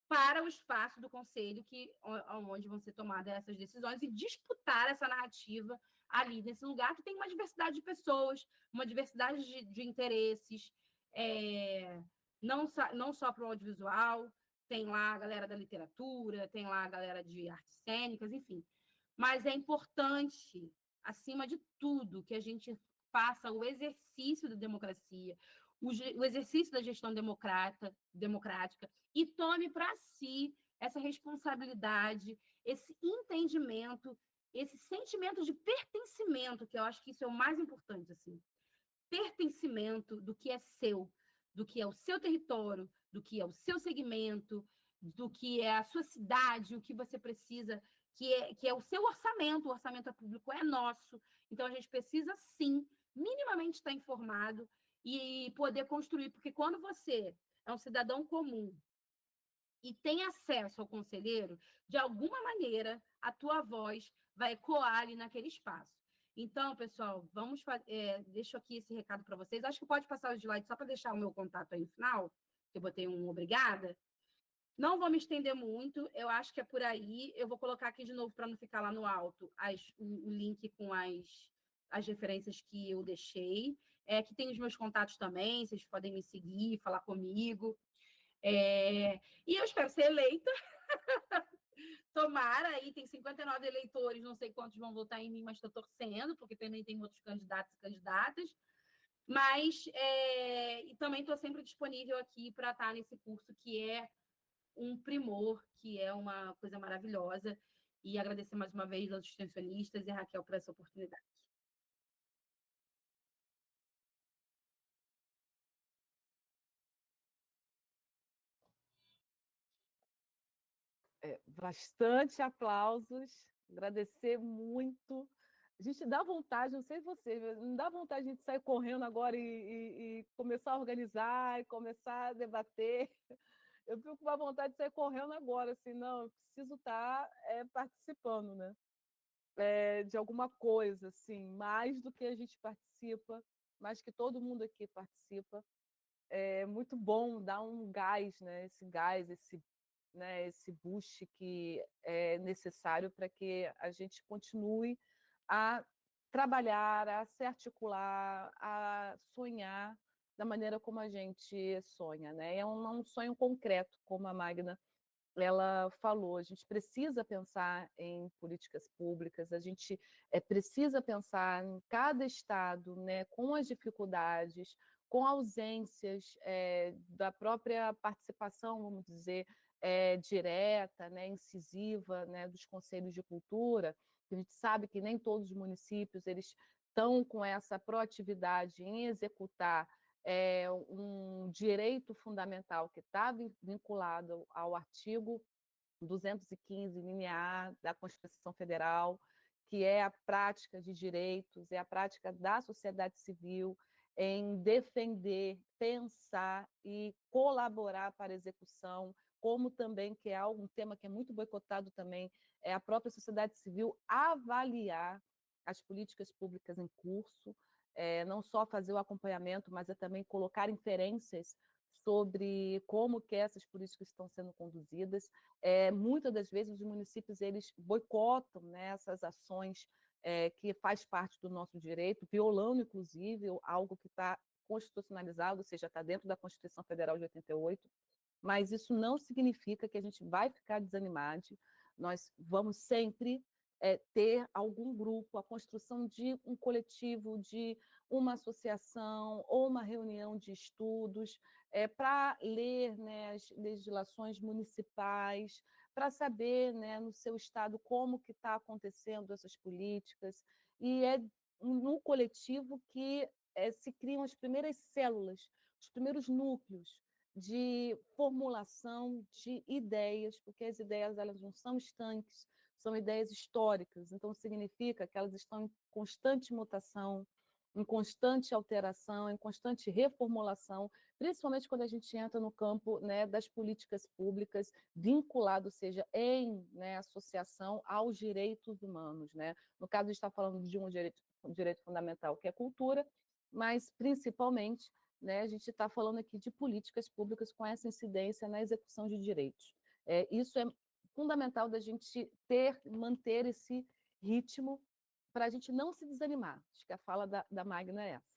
Speaker 14: para o espaço do conselho, onde vão ser tomadas essas decisões, e disputar essa narrativa ali, nesse lugar que tem uma diversidade de pessoas, uma diversidade de interesses, não só para o audiovisual, tem lá a galera da literatura, tem lá a galera de artes cênicas, enfim. Mas é importante, acima de tudo, que a gente faça o exercício da democracia, o exercício da gestão democrática, e tome para si essa responsabilidade, esse entendimento, esse sentimento de pertencimento, que eu acho que isso é o mais importante, assim. Pertencimento do que é seu, do que é o seu território, do que é o seu segmento, do que é a sua cidade, o que você precisa, que é o seu orçamento. O orçamento público é nosso, então a gente precisa, sim, minimamente estar informado e poder construir, porque quando você é um cidadão comum e tem acesso ao conselheiro, de alguma maneira, a tua voz vai ecoar ali naquele espaço. Então, pessoal, vamos fazer. Deixo aqui esse recado para vocês. Acho que pode passar o slide só para deixar o meu contato aí no final, que eu botei um obrigada. Não vou me estender muito, eu acho que é por aí. Eu vou colocar aqui de novo para não ficar lá no alto o link com as referências que eu deixei. Que tem os meus contatos também, vocês podem me seguir, falar comigo. E eu espero ser eleita. Tomara, aí tem 59 eleitores, não sei quantos vão votar em mim, mas estou torcendo, porque também tem outros candidatos e candidatas. Mas e também estou sempre disponível aqui para estar nesse curso, que é um primor, que é uma coisa maravilhosa. E agradecer mais uma vez aos extensionistas e a Raquel por essa oportunidade.
Speaker 1: Bastante aplausos, agradecer muito. A gente dá vontade, não sei vocês, não dá vontade de a gente sair correndo agora e começar a organizar, e começar a debater. Eu fico com a vontade de sair correndo agora, assim, não, eu preciso estar participando, né? De alguma coisa, assim, mais do que a gente participa, mais que todo mundo aqui participa. É muito bom dar um gás, né? Esse gás, esse boost que é necessário para que a gente continue a trabalhar, a se articular, a sonhar da maneira como a gente sonha, né? É um sonho concreto, como a Magna ela falou. A gente precisa pensar em políticas públicas, a gente precisa pensar em cada estado, né, com as dificuldades, com ausências da própria participação, vamos dizer, direta, né, incisiva, né, dos conselhos de cultura. A gente sabe que nem todos os municípios eles estão com essa proatividade em executar um direito fundamental que está vinculado ao artigo 215, linha A, da Constituição Federal, que é a prática de direitos, é a prática da sociedade civil em defender, pensar e colaborar para a execução, como também, que é um tema que é muito boicotado também, é a própria sociedade civil avaliar as políticas públicas em curso, não só fazer o acompanhamento, mas também colocar inferências sobre como que essas políticas estão sendo conduzidas. Muitas das vezes os municípios eles boicotam, né, essas ações que faz parte do nosso direito, violando inclusive algo que está constitucionalizado, ou seja, está dentro da Constituição Federal de 88, mas isso não significa que a gente vai ficar desanimado. Nós vamos sempre ter algum grupo, a construção de um coletivo, de uma associação ou uma reunião de estudos para ler, né, as legislações municipais, para saber, né, no seu estado como que está acontecendo essas políticas. E é no coletivo que se criam as primeiras células, os primeiros núcleos de formulação de ideias, porque as ideias elas não são estanques, são ideias históricas, então significa que elas estão em constante mutação, em constante alteração, em constante reformulação, principalmente quando a gente entra no campo, né, das políticas públicas, vinculado, seja em, né, associação aos direitos humanos. Né? No caso, a gente está falando de um direito fundamental, que é a cultura, mas, principalmente, né, a gente está falando aqui de políticas públicas com essa incidência na execução de direitos. Isso é fundamental da gente manter esse ritmo para a gente não se desanimar. Acho que a fala da Magna é essa.